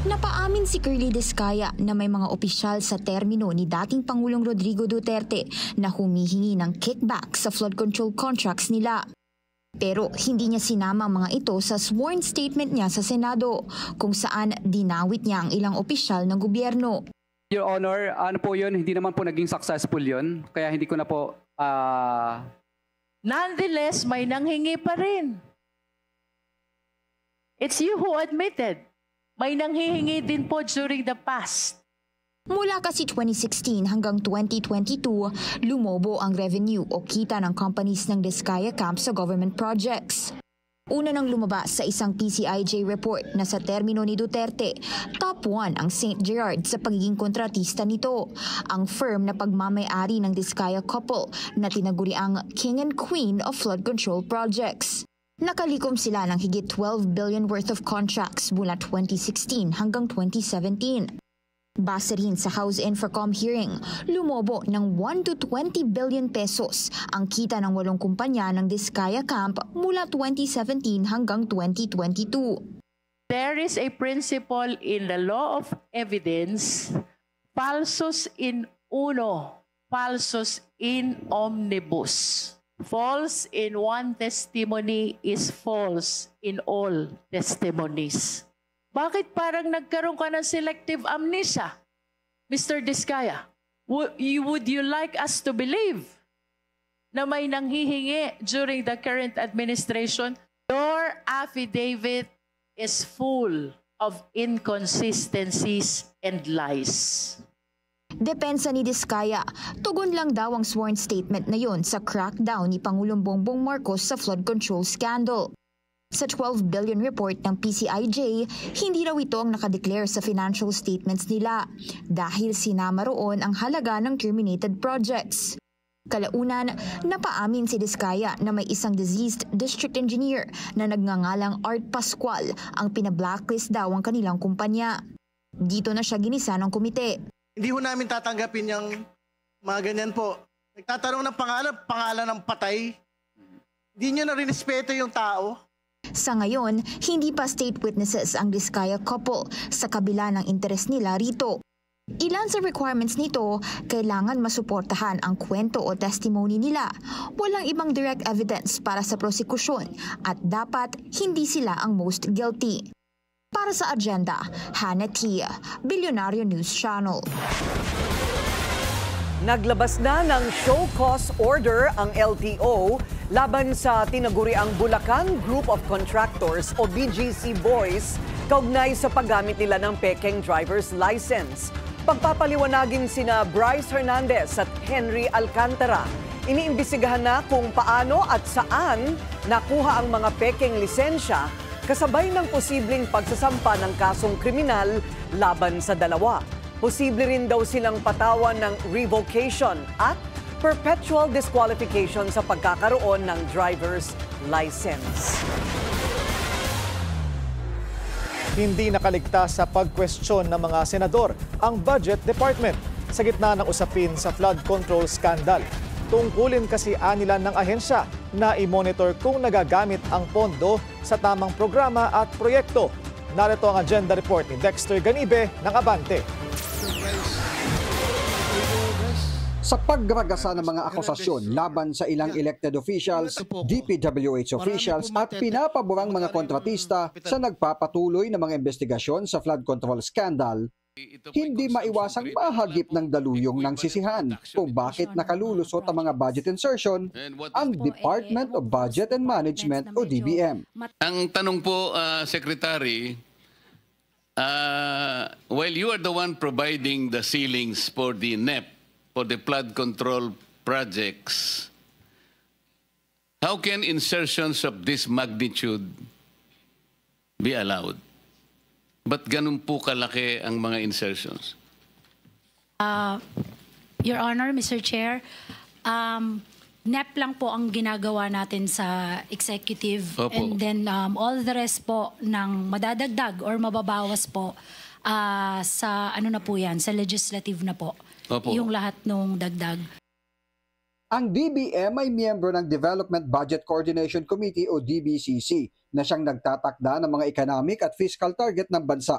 Napaamin si Curly Discaya na may mga opisyal sa termino ni dating Pangulong Rodrigo Duterte na humihingi ng kickback sa flood control contracts nila. Pero hindi niya sinama ang mga ito sa sworn statement niya sa Senado, kung saan dinawit niya ang ilang opisyal ng gobyerno. Your Honor, ano po yun? Hindi naman po naging successful yun. Kaya hindi ko na po... Nonetheless, may nanghingi pa rin. It's you who admitted. May nanghihingi din po during the past. Mula kasi 2016 hanggang 2022, lumobo ang revenue o kita ng companies ng Discaya Camp sa government projects. Una nang lumabas sa isang PCIJ report na sa termino ni Duterte, top 1 ang St. Gerard sa pagiging kontratista nito. Ang firm na pagmamay-ari ng Diskaya couple na tinaguriang King and Queen of Flood Control Projects. Nakalikom sila ng higit 12 billion worth of contracts mula 2016 hanggang 2017. Base rin sa House Infracom hearing, lumobo ng 1 to 20 billion pesos ang kita ng 8 kumpanya ng Diskaya Camp mula 2017 hanggang 2022. There is a principle in the law of evidence, falsus in uno, falsus in omnibus. False in one testimony is false in all testimonies. Bakit parang nagkaroon ka ng selective amnesia, Mr. Diskaya? Would you like us to believe na may nanghihingi during the current administration? Your affidavit is full of inconsistencies and lies. Depensa ni Diskaya, tugon lang daw ang sworn statement na yon sa crackdown ni Pangulong Bongbong Marcos sa flood control scandal. Sa 12 billion report ng PCIJ, hindi raw ito ang nakadeclare sa financial statements nila dahil sinama roon ang halaga ng terminated projects. Kalaunan, napaamin si Diskaya na may isang deceased district engineer na nagngangalang Art Pascual ang pinablacklist daw ang kanilang kumpanya. Dito na siya ginisa ng komite. Hindi ho namin tatanggapin yung mga ganyan po. Nagtatanong ng pangalan ng patay. Hindi nyo na rinespeto yung tao. Sa ngayon, hindi pa state witnesses ang Diskaya couple sa kabila ng interes nila rito. Ilan sa requirements nito, kailangan masuportahan ang kwento o testimony nila. Walang ibang direct evidence para sa prosekusyon at dapat hindi sila ang most guilty. Para sa agenda, Hannah Tia, Billionario News Channel. Naglabas na ng show cause order ang LTO laban sa tinaguriang Bulacan Group of Contractors o BGC Boys kaugnay sa paggamit nila ng pekeng driver's license. Pagpapaliwanagin sina Bryce Hernandez at Henry Alcantara. Iniimbestigahan na kung paano at saan nakuha ang mga pekeng lisensya kasabay ng posibleng pagsasampa ng kasong kriminal laban sa dalawa. Posible rin daw silang patawan ng revocation at perpetual disqualification sa pagkakaroon ng driver's license. Hindi nakaligtas sa pagkwestiyon ng mga senador ang Budget Department sa gitna ng usapin sa flood control scandal. Tungkulin kasi anilan ng ahensya na i-monitor kung nagagamit ang pondo sa tamang programa at proyekto. Narito ang agenda report ni Dexter Ganibe ng Abante. Sa pagragasa ng mga akusasyon laban sa ilang elected officials, DPWH officials at pinapaborang mga kontratista sa nagpapatuloy ng mga investigasyon sa flood control scandal, hindi maiwasang mahagip ng daluyong ng sisihan kung bakit nakalulusot ang mga budget insertion ang Department of Budget and Management o DBM. Ang tanong po, Secretary, while you are the one providing the ceilings for the NEP, for the flood control projects, how can insertions of this magnitude be allowed? Ba't ganun po kalaki ang mga insertions? Your Honor, Mr. Chair, NEP lang po ang ginagawa natin sa executive. Opo. And then all the rest po ng madadagdag or mababawas po sa ano na po yan, sa legislative na po. Opo. Yung lahat nung dagdag. Ang DBM ay miyembro ng Development Budget Coordination Committee o DBCC na siyang nagtatakda ng mga economic at fiscal target ng bansa.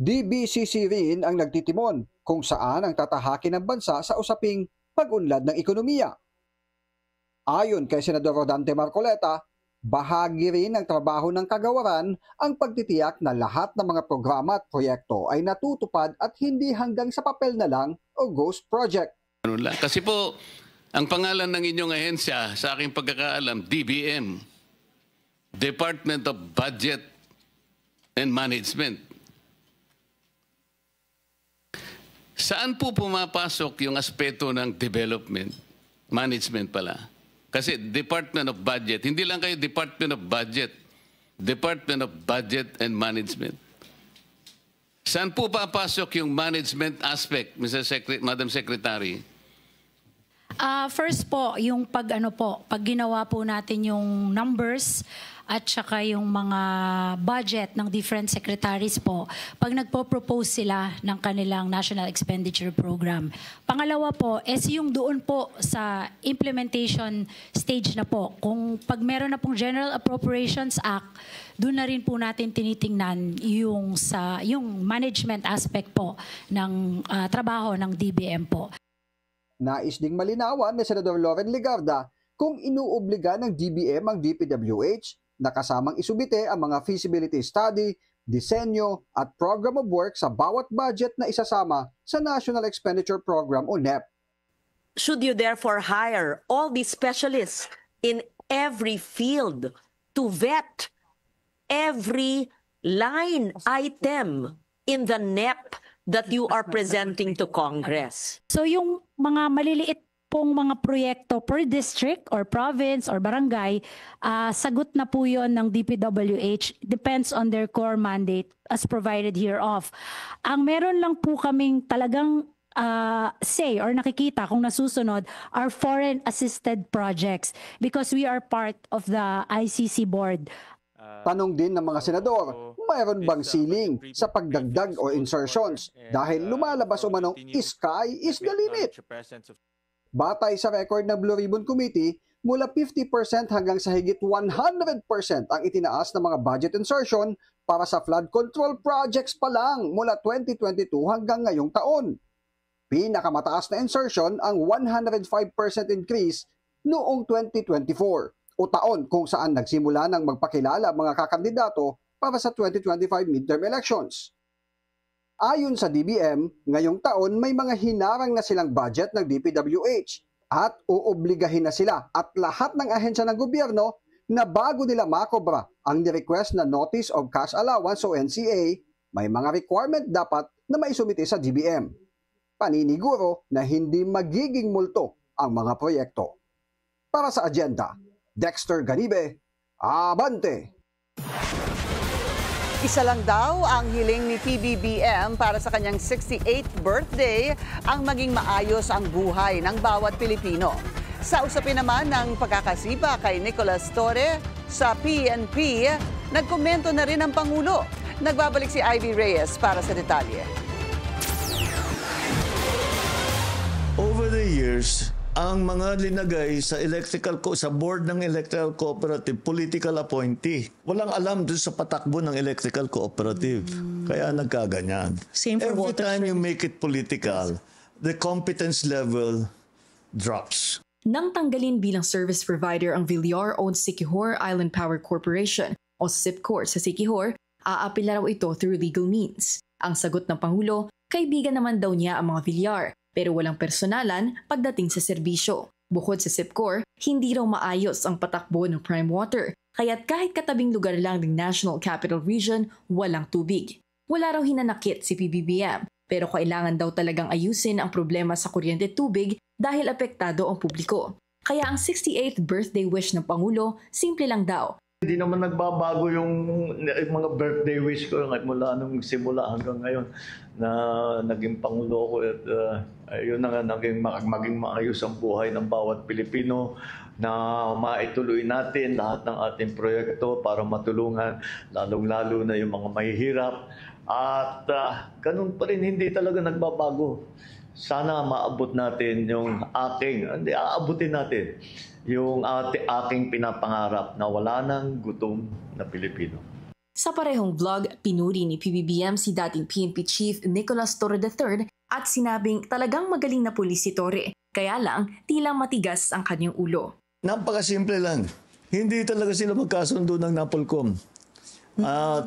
DBCC rin ang nagtitimon kung saan ang tatahakin ng bansa sa usaping pag-unlad ng ekonomiya. Ayon kay Senador Rodante Marcoleta, bahagi rin ng trabaho ng kagawaran ang pagtitiyak na lahat ng mga programa at proyekto ay natutupad at hindi hanggang sa papel na lang o ghost project. Kasi po, ang pangalan ng inyong ahensya, sa aking pagkakaalam, DBM, Department of Budget and Management. Saan po pumapasok yung aspeto ng development? Management pala. Kasi Department of Budget, hindi lang kayo Department of Budget. Department of Budget and Management. Saan po papasok yung management aspect, Madam Secretary? First po, yung pag ginawa po natin yung numbers at saka yung mga budget ng different secretaries po, pag nagpo-propose sila ng kanilang National Expenditure Program. Pangalawa po, yung doon po sa implementation stage na po. Kung pag meron na pong General Appropriations Act, doon na rin po natin tinitingnan yung management aspect po ng trabaho ng DBM po. Nais ding malinawan ni Senador Loren Legarda kung inuobliga ng DBM ang DPWH na kasamang isubite ang mga feasibility study, disenyo at program of work sa bawat budget na isasama sa National Expenditure Program o NEP. Should you therefore hire all these specialists in every field to vet every line item in the NEP that you are presenting to Congress? So yung mga maliliit pong mga proyekto per district or province or barangay, sagot na po yun ng DPWH, depends on their core mandate as provided hereof. Ang meron lang po kaming talagang say or nakikita kung nasusunod are foreign assisted projects because we are part of the ICC board. Tanong din ng mga senador, mayroon bang ceiling sa pagdagdag o insertions dahil lumalabas umanong sky is the limit? Batay sa record ng Blue Ribbon Committee, mula 50% hanggang sa higit 100% ang itinaas ng mga budget insertion para sa flood control projects pa lang mula 2022 hanggang ngayong taon. Pinakamataas na insertion ang 105% increase noong 2024 o taon kung saan nagsimula ng magpakilala mga kakandidato para sa 2025 midterm elections. Ayon sa DBM, ngayong taon may mga hinarang na silang budget ng DPWH at uobligahin na sila at lahat ng ahensya ng gobyerno na bago nila makobra ang ni-request na Notice of Cash Allowance o NCA, may mga requirement dapat na maisumite sa DBM. Paniniguro na hindi magiging multo ang mga proyekto. Para sa agenda, Dexter Ganibe, Abante! Isa lang daw ang hiling ni PBBM para sa kanyang 68th birthday ang maging maayos ang buhay ng bawat Pilipino. Sa usapin naman ng pagkakasiba kay Nicolas Torre sa PNP, nagkomento na rin ang Pangulo. Nagbabalik si Ivy Reyes para sa detalye. Over the years, ang mga linagay sa sa board ng electrical cooperative, political appointee. Walang alam doon sa patakbo ng electrical cooperative. Kaya nagkaganyan. Every time you make it political, the competence level drops. Nang tanggalin bilang service provider ang Villar-owned Siquijor Island Power Corporation o SIPCOR sa Siquijor, aapila raw ito through legal means. Ang sagot ng Pangulo, kaibigan naman daw niya ang mga Villar, pero walang personalan pagdating sa serbisyo. Bukod sa SIPCOR, hindi raw maayos ang patakbo ng Prime Water, kaya't kahit katabing lugar lang ng National Capital Region, walang tubig. Wala raw hinanakit si PBBM, pero kailangan daw talagang ayusin ang problema sa kuryente at tubig dahil apektado ang publiko. Kaya ang 68th birthday wish ng Pangulo, simple lang daw. Hindi naman nagbabago yung mga birthday wish ko mula nung simula hanggang ngayon na naging Pangulo ko at yun na nga maging maayos ang buhay ng bawat Pilipino na maituloy natin lahat ng ating proyekto para matulungan lalong-lalo na yung mga mahihirap at ganun pa rin hindi talaga nagbabago. Sana maabot natin yung aabutin natin yung aking pinapangarap na wala nang gutom na Pilipino. Sa parehong vlog, pinuri ni PBBM si dating PNP Chief Nicolas Torre III at sinabing talagang magaling na pulis si Torre, kaya lang tila matigas ang kanyang ulo. Napakasimple lang. Hindi talaga sila magkasundo ng NAPOLCOM.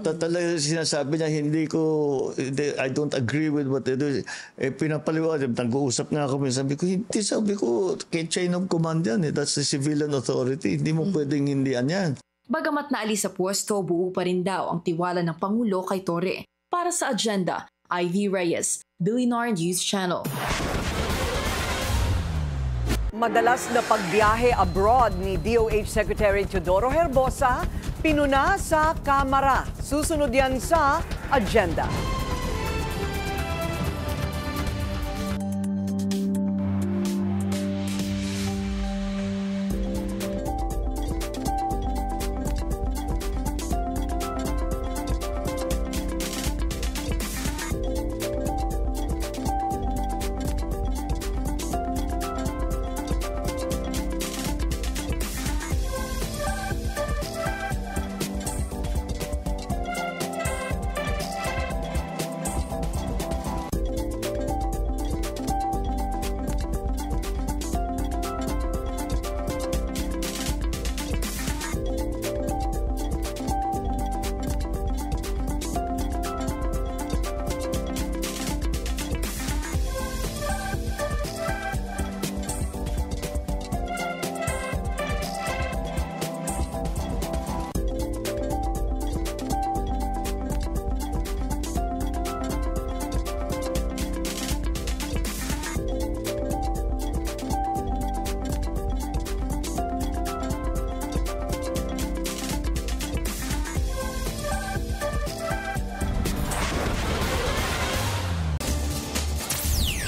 Talaga sinasabi niya, I don't agree with what they do. Pinapaliwanag, nag-uusap nga kami, sabi ko, kay chain of command yan. That's the civilian authority. Hindi mo pwedeng hindian yan. Bagamat naalis sa pwesto, buo pa rin daw ang tiwala ng Pangulo kay Torre. Para sa agenda, Ivy Reyes, Billionaire News Channel. Madalas na pagbiyahe abroad ni DOH Secretary Teodoro Herbosa, pinuna sa Kamara. Susunod yan sa agenda.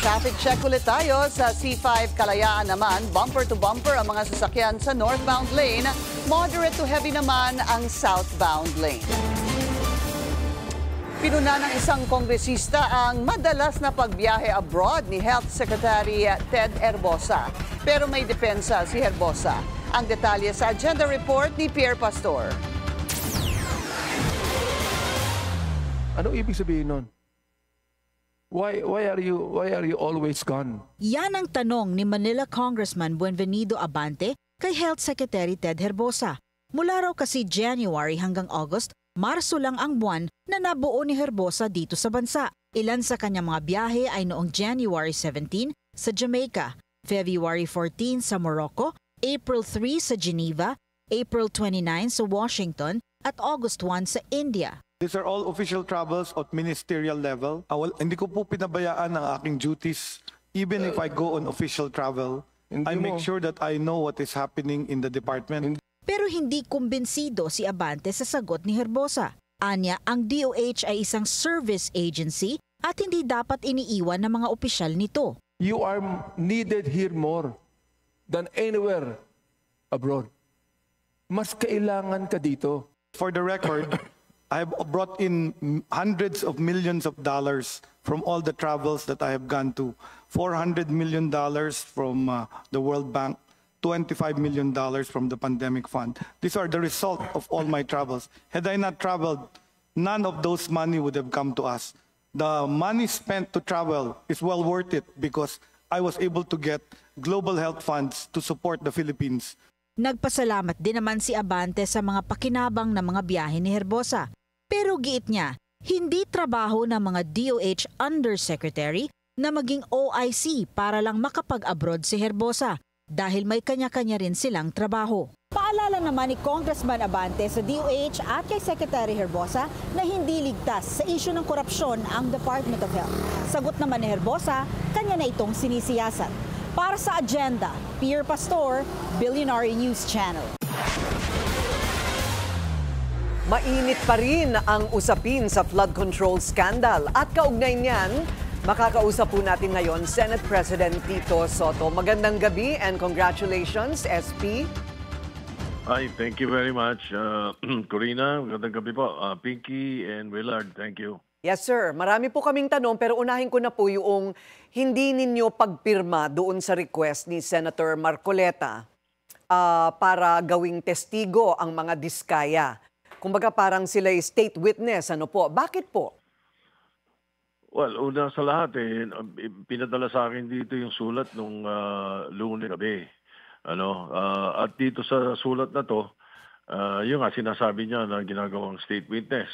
Traffic check ulit tayo sa C5 Kalayaan naman. Bumper to bumper ang mga sasakyan sa northbound lane. Moderate to heavy naman ang southbound lane. Pinuna ng isang kongresista ang madalas na pagbiyahe abroad ni Health Secretary Ted Herbosa. Pero may depensa si Herbosa. Ang detalye sa agenda report ni Pierre Pastor. Ano ibig sabihin nun? Why are you always gone? Yan ang tanong ni Manila Congressman Buenvenido Abante kay Health Secretary Ted Herbosa. Mula raw kasi January hanggang August, Marso lang ang buwan na nabuo ni Herbosa dito sa bansa. Ilan sa kanyang mga biyahe ay noong January 17 sa Jamaica, February 14 sa Morocco, April 3 sa Geneva, April 29 sa Washington at August 1 sa India. These are all official travels at ministerial level. Hindi ko po pinabayaan ang aking duties. Even if I go on official travel, I make sure that I know what is happening in the department. Pero hindi kumbinsido si Abante sa sagot ni Herbosa. Anya, ang DOH ay isang service agency at hindi dapat iniiwan ng mga opisyal nito. You are needed here more than anywhere abroad. Mas kailangan ka dito. For the record, I have brought in hundreds of millions of dollars from all the travels that I have gone to. $400 million from the World Bank, $25 million from the Pandemic Fund. These are the result of all my travels. Had I not traveled, none of those money would have come to us. The money spent to travel is well worth it because I was able to get global health funds to support the Philippines. Nagpasalamat din naman si Abante sa mga pakinabang na mga biyahe ni Herbosa. Pero giit niya, hindi trabaho ng mga DOH Undersecretary na maging OIC para lang makapag-abroad si Herbosa dahil may kanya-kanya rin silang trabaho. Paalala naman ni Congressman Abante sa DOH at kay Secretary Herbosa na hindi ligtas sa isyu ng korupsyon ang Department of Health. Sagot naman ni Herbosa, kanya na itong sinisiyasat. Para sa agenda, Pierre Pastor, Billionaire News Channel. Mainit pa rin ang usapin sa flood control scandal at kaugnay niyan, makakausap po natin ngayon Senate President Tito Soto. Magandang gabi and congratulations, SP. Hi, thank you very much, Corina. Magandang gabi po. Pinky and Willard, thank you. Yes, sir. Marami po kaming tanong pero unahin ko na po yung hindi ninyo pagpirma doon sa request ni Senator Marcoleta para gawing testigo ang mga diskaya. Kumbaga parang sila state witness. Ano po? Bakit po? Well, una sa lahat, pinadala sa akin dito yung sulat nung Lunes gabi. At dito sa sulat na to, yung nga sinasabi niya na ginagawang state witness.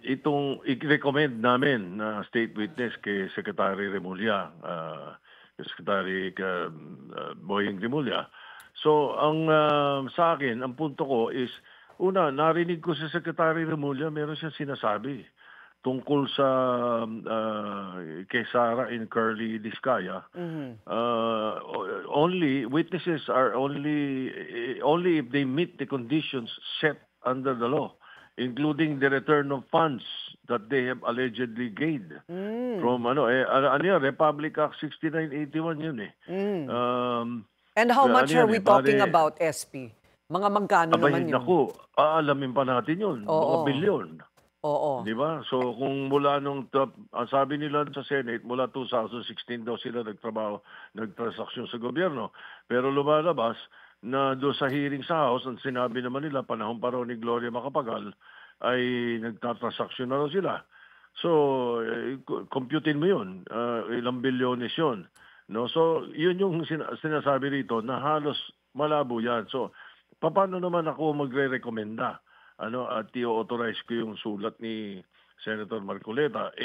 Itong i-recommend namin na state witness kay Secretary Remulla, Secretary Boying Remulla. So, ang sa akin, ang punto ko is, una, narinig ko si Secretary Remulla, meron siyang sinasabi tungkol sa kay Sara and Curly Diskaya, witnesses are only if they meet the conditions set under the law, including the return of funds that they have allegedly gained from Republic Act 6981 yun eh. And how much are we talking about, SP? Mga magkano naman yun? Naku, aalamin pa natin yun. Mga bilyon. Oo. Di ba? So kung mula nung, ang sabi nila sa Senate, mula 2016 daw sila nagtransaksyon sa gobyerno. Pero lumalabas na doon sa hearing sa House, ang sinabi naman nila, panahon pa raw ni Gloria Macapagal, ay nagtatransaksyon na raw sila. So, computein mo yun. Ilang bilyones yun. No? So, yun yung sinasabi rito na halos malabo yan. So, paano naman ako magre-rekomenda? At i-authorize ko yung sulat ni Senator Marcoleta.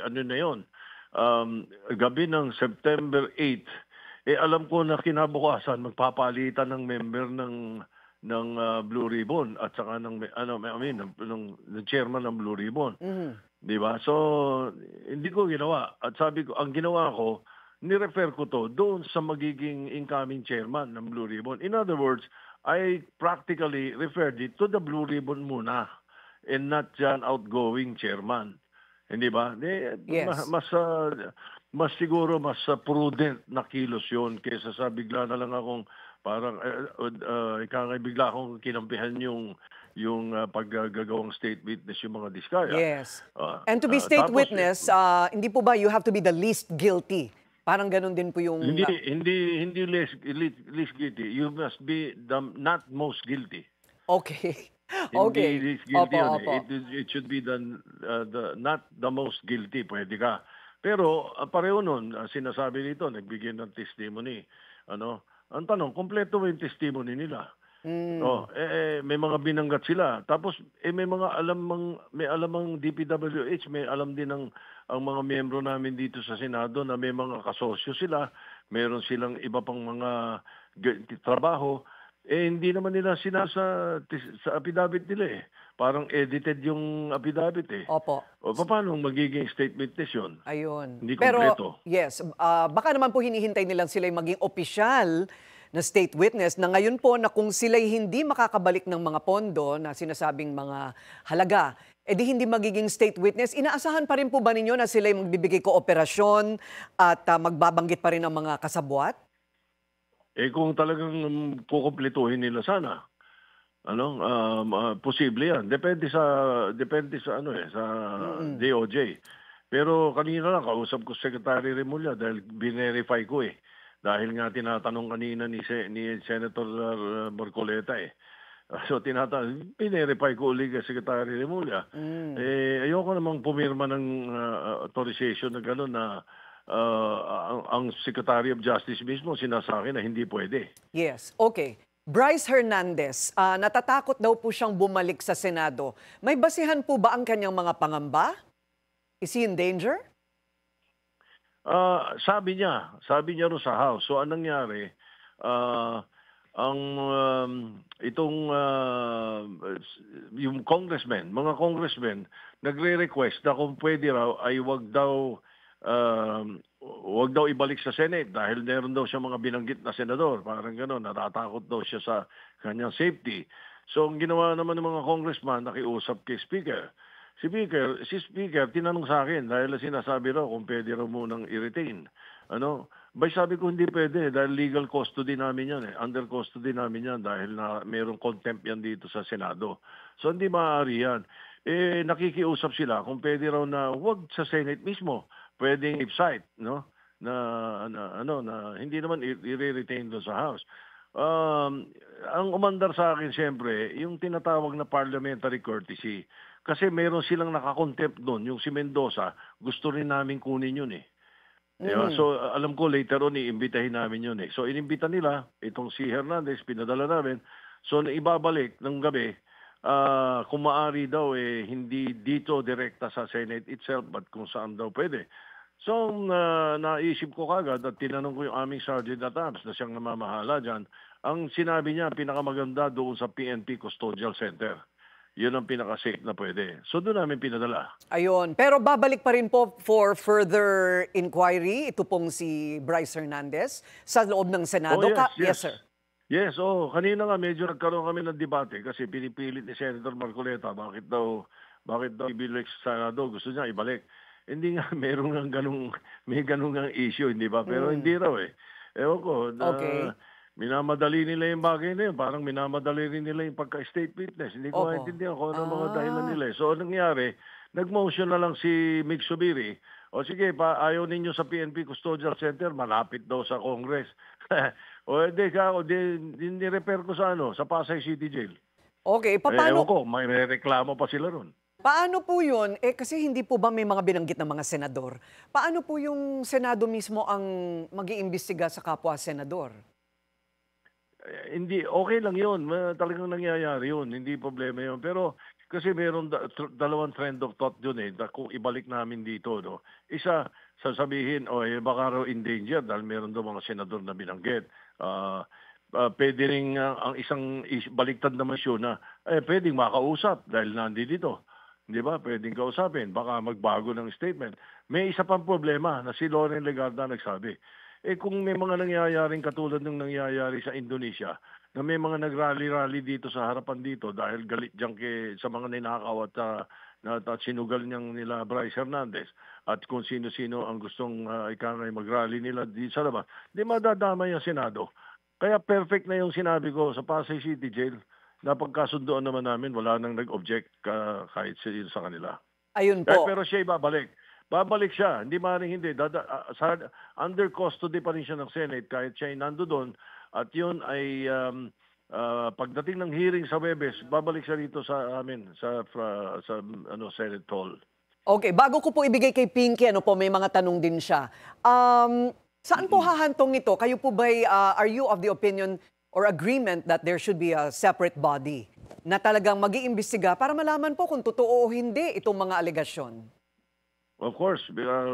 Ano na yun? Gabi ng September 8, alam ko na kinabukasan magpapalitan ng member ng Blue Ribbon at saka ng chairman ng Blue Ribbon. Di ba? So, hindi ko ginawa. At sabi ko, ang ginawa ko, ni-refer ko to doon sa magiging incoming chairman ng Blue Ribbon. In other words, I practically referred it to the Blue Ribbon muna and not the outgoing chairman. Hindi ba? Yes. Mas siguro mas prudent na kilos yun kaysa sa bigla na lang akong parang bigla akong kinampihan yung paggagawang state witness yung mga Diskaya. Yes. And to be state witness, hindi po ba you have to be the least guilty? Parang ganun din po yung... Hindi least guilty. You must be the not most guilty. Okay. Hindi least guilty. It should be the not the most guilty. Pwede ka. Pero pareho nun, sinasabi nito, nagbigay ng testimony. Ang tanong, kompleto ba yung testimony nila? May mga binanggat sila. Tapos may mga alamang DPWH, may alam din ang mga miyembro namin dito sa Senado na may mga kasosyo sila, meron silang iba pang mga trabaho. Hindi naman nila sa affidavit nila eh. Parang edited yung affidavit eh. Opo. Paano magiging state witness yun? Ayun. Hindi kompleto. Pero yes, baka naman po hinihintay nilang sila'y maging opisyal na state witness na ngayon po na kung sila'y hindi makakabalik ng mga pondo na sinasabing mga halaga, di hindi magiging state witness. Inaasahan pa rin po ba ninyo na sila'y magbibigay kooperasyon at magbabanggit pa rin ng mga kasabwat? Kung talagang kukumpletuhin nila sana, posible yan. Depende sa DOJ. Pero kanina lang kausap ko Secretary Remulla dahil binerify ko eh. Dahil nga tinatanong kanina ni Senator Marcoleta eh. So pinerify ko ulit kay Secretary Remulla. Ayoko namang pumirma ng authorization na gano'n na ang Secretary of Justice mismo sinasabi na hindi pwede. Yes, okay. Bryce Hernandez, natatakot daw po siyang bumalik sa Senado. May basihan po ba ang kanyang mga pangamba? Is he in danger? Sabi niya ro sa House. So anong nangyari? Yung mga congressmen, nagre-request na kung pwede raw ay wag daw ibalik sa Senate dahil meron daw siya mga binanggit na senador. Parang gano'n, natatakot daw siya sa kanyang safety. So ang ginawa naman ng mga congressman, nakiusap kay Speaker. Si Speaker, tinanong sa akin dahil sinasabi raw kung pwede raw munang i-retain. Sabi ko hindi pwede dahil legal custody namin yan eh. Under custody namin yan dahil na mayroong contempt yan dito sa Senado. So hindi maaari yan. Nakikiusap sila kung pwede raw na wag sa Senate mismo. Pwedeng if-cite, no? Na hindi naman i-retain doon sa House. Ang umandar sa akin siyempre, yung tinatawag na parliamentary courtesy. Kasi meron silang nakakontempt doon. Yung si Mendoza, gusto rin namin kunin yun eh. Diba? So alam ko later on iimbitahin namin yun eh. So inimbita nila, itong si Hernandez, pinadala namin. So ibabalik ng gabi, kung maaari daw hindi dito direkta sa Senate itself, but kung saan daw pwede. So naisip ko kagad at tinanong ko yung aming Sergeant at Arms na siyang namamahala dyan. Ang sinabi niya, pinakamaganda doon sa PNP Custodial Center. yun ang pinaka-safe na pwede. So doon namin pinadala. Ayun. Pero babalik pa rin po for further inquiry ito pong si Bryce Hernandez sa loob ng Senado. Yes, sir. Yes, kanina nga medyo nagkaroon kami ng debate kasi pinipilit ni Senator Marcoleta bakit daw ibalik sa Senado, gusto niya ibalik. Hindi nga may ganung issue, hindi ba? Pero hindi raw eh. Ewan ko, minamadali nila yung bagay na yun. Parang minamadali rin nila yung pagka-state witness. Hindi ko maintindihan kung ano mga dahilan nila. So, anong nangyari, nag-motion na lang si Mig Subiri. O sige, ayaw ninyo sa PNP Custodial Center, malapit daw sa Congress. Ni-repair ko sa Pasay City Jail. Okay, Ewan ko, may reklamo pa sila ron. Paano po yun? Kasi hindi po ba may mga binanggit ng mga senador? Paano po yung Senado mismo ang mag-iimbestiga sa kapwa senador? Hindi, okay lang yun. Talagang nangyayari yun. Hindi problema yun. Pero kasi mayroon dalawang trend of thought yun kung ibalik namin dito. No? Isa, sasabihin, baka raw in danger dahil meron daw mga senador na binanggit. Pwede rin ang isang baliktad naman siya na pwedeng makausap dahil nandito. Di ba? Pwedeng kausapin. Baka magbago ng statement. May isa pang problema na si Loren Legarda nagsabi. Kung may mga nangyayaring katulad ng nangyayari sa Indonesia, na may mga nag-rally-rally dito sa harapan dito dahil galit dyan sa mga ninakaw at sinugal niyang nila Bryce Hernandez at kung sino-sino ang gustong mag-rally nila dito sa labas, di madadamay ang Senado. Kaya perfect na yung sinabi ko sa Pasay City Jail. Napagkasundoan naman namin, wala nang nag-object kahit sa kanila. Ayun po. Pero siya ibabalik. Babalik siya. Hindi maaaring hindi. Under custody pa rin siya ng Senate kahit siya ay nando doon. At yun ay pagdating ng hearing sa Webes, babalik siya dito sa amin, sa Senate Hall. Okay, bago ko po ibigay kay Pinky, may mga tanong din siya. Saan po hahantong ito? Kayo po ba'y, are you of the opinion or agreement that there should be a separate body na talagang mag-iimbestiga para malaman po kung totoo o hindi itong mga alegasyon? Of course,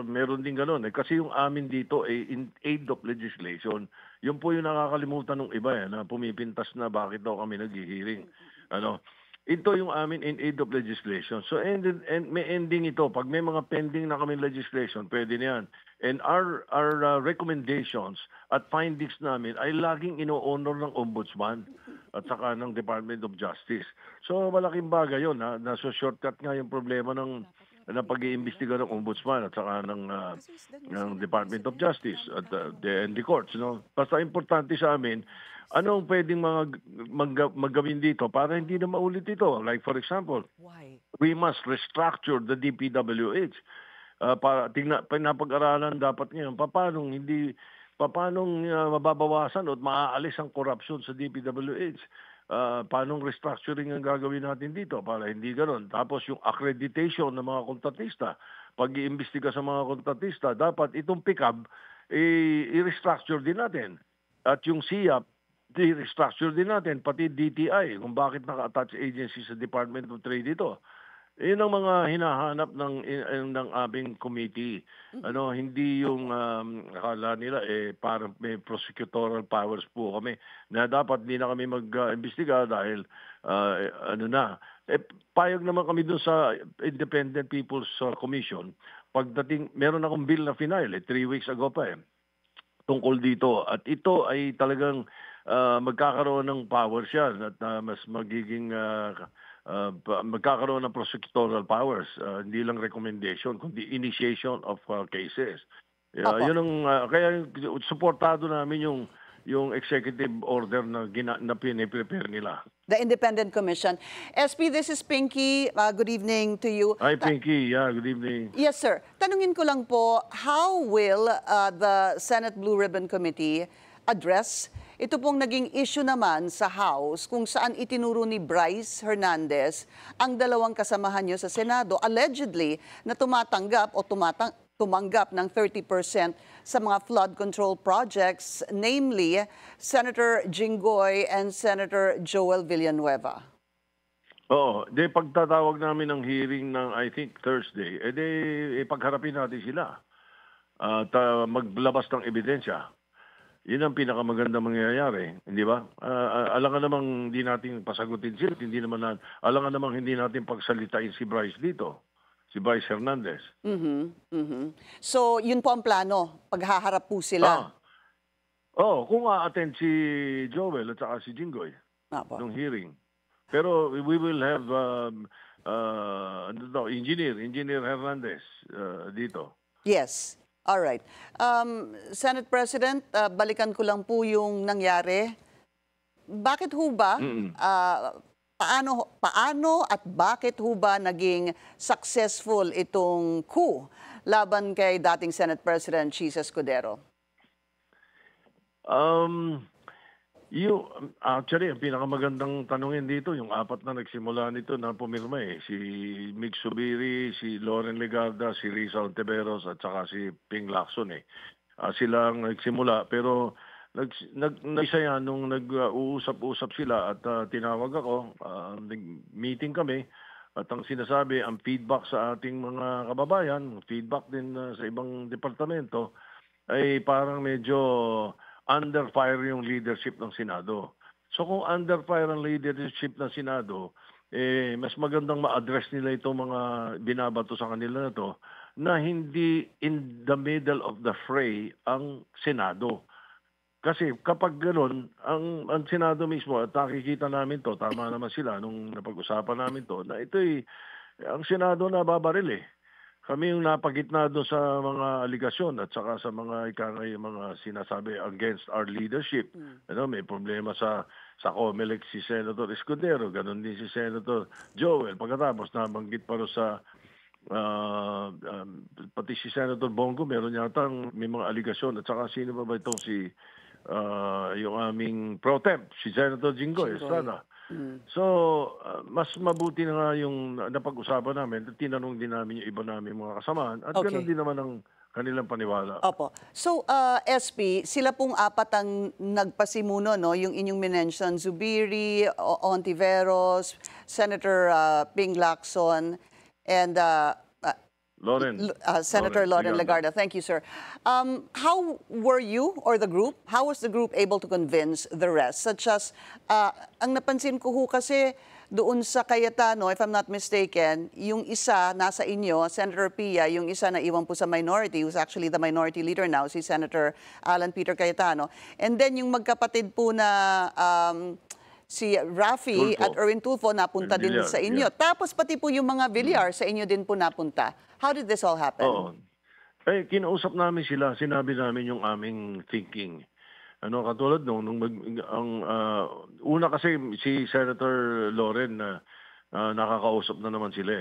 meron din ganun. Kasi yung amin dito in aid of legislation, yun po yung nakakalimutan ng iba na pumipintas na bakit daw kami nag-hearing. Ito yung amin in aid of legislation. So may ending ito. Pag may mga pending na kami legislation, pwede na yan. And our recommendations at findings namin ay laging ino-honor ng Ombudsman at saka ng Department of Justice. So malaking bagay yun. Naso-shortcut nga yung problema ng pag-iimbestiga ng Ombudsman at saka ng Department of Justice at the courts. Basta importante sa amin, anong pwedeng maggawin dito para hindi na maulit ito? Like for example, we must restructure the DPWH. Para pinapag-aralan dapat ngayon paano mababawasan o maaalis ang korupsyon sa DPWH. Paano restructuring ang gagawin natin dito para hindi ganoon. Tapos yung accreditation ng mga kontratista, pag-iimbestiga sa mga kontratista, dapat itong PICAB i-restructure din natin. At yung SIAP, i-restructure din natin, pati DTI, kung bakit naka-attach agency sa Department of Trade ito. Yun ang mga hinahanap ng aming committee. Hindi yung akala nila parang may prosecutorial powers po kami na dapat hindi na kami mag-imbestiga dahil payag naman kami dun sa Independent People's Commission. Pagdating, meron akong bill na final 3 weeks ago pa tungkol dito. At ito ay talagang magkakaroon ng powers yan at mas magiging magkakaroon ng prosecutorial powers, hindi lang recommendation, kundi initiation of cases. Yun ang kaya suportado namin yung executive order na piniprepare nila. The Independent Commission. SP, this is Pinky. Good evening to you. Hi, Pinky. Good evening. Yes, sir. Tanungin ko lang po, how will the Senate Blue Ribbon Committee address ito pong naging issue naman sa House kung saan itinuro ni Bryce Hernandez ang dalawang kasamahan niyo sa Senado allegedly na tumatanggap ng 30% sa mga flood control projects, namely Senator Jinggoy and Senator Joel Villanueva. Pagtatawag namin ng hearing ng I think Thursday, pagharapin natin sila at maglabas ng ebidensya. Yun ang pinakamaganda mangyayari, hindi ba? Alangan namang hindi natin pasagutin sila, alangan namang hindi natin pagsalitain si Bryce dito, si Bryce Hernandez. So, yun po ang plano, paghaharap po sila. Kung a-attend si Joel at saka si Jinggoy nung hearing. Pero we will have Engineer Hernandez dito. Yes. All right. Senate President, balikan ko lang po yung nangyari. Bakit ho ba, paano at bakit ho ba naging successful itong coup laban kay dating Senate President Chis Escudero? Actually, ang pinakamagandang tanungin dito, yung apat na nagsimula nito na pumirma si Mig Subiri, si Loren Legarda, si Rizal Teberos at saka si Ping Lacson sila ang nagsimula, pero nag-isa yan nung nag-uusap-usap sila at tinawag ako, nag-meeting kami at ang sinasabi, ang feedback sa ating mga kababayan, feedback din sa ibang departamento, ay parang medyo under fire yung leadership ng Senado. So kung under fire ang leadership ng Senado, mas magandang ma-address nila itong mga binabato sa kanila na to na hindi in the middle of the fray ang Senado. Kasi kapag gano'n, ang Senado mismo, at nakikita namin to, tama naman sila nung napag-usapan namin to, na ang Senado na babaril Kami yung napagitna doon sa mga aligasyon at saka sa mga mga sinasabi against our leadership. May problema sa COMELEC si Senator Escudero, ganun din si Senator Joel. Pagkatapos nabanggit pa rin sa pati si Senator Bongo, meron yata may mga aligasyon. At saka sino ba itong yung aming pro temp, si Senator Jinggoy Estrada. So, mas mabuti na nga yung napag-usapan namin. Tinanong din namin yung iba namin mga kasamahan. At ganoon din naman ang kanilang paniwala. Opo. So, SP, sila pong apat ang nagpasimuno, no? Yung inyong minention, Zubiri, Ontiveros, Senator Ping Lacson, and Senator Loren Legarda. Thank you, sir. How were you or the group, how was the group able to convince the rest? Such as, ang napansin ko kasi doon sa Cayetano, if I'm not mistaken, yung isa nasa inyo, Senator Pia, yung isa na iwan po sa minority, who's actually the minority leader now, si Senator Alan Peter Cayetano. And then yung magkapatid po na si Rafi at Erwin Tulfo napunta din sa inyo. Tapos pati po yung mga Villar sa inyo din po napunta. How did this all happen? Kinausap namin sila, sinabi namin yung aming thinking. Katulad nung una kasi si Senator Loren nakakausap na naman sila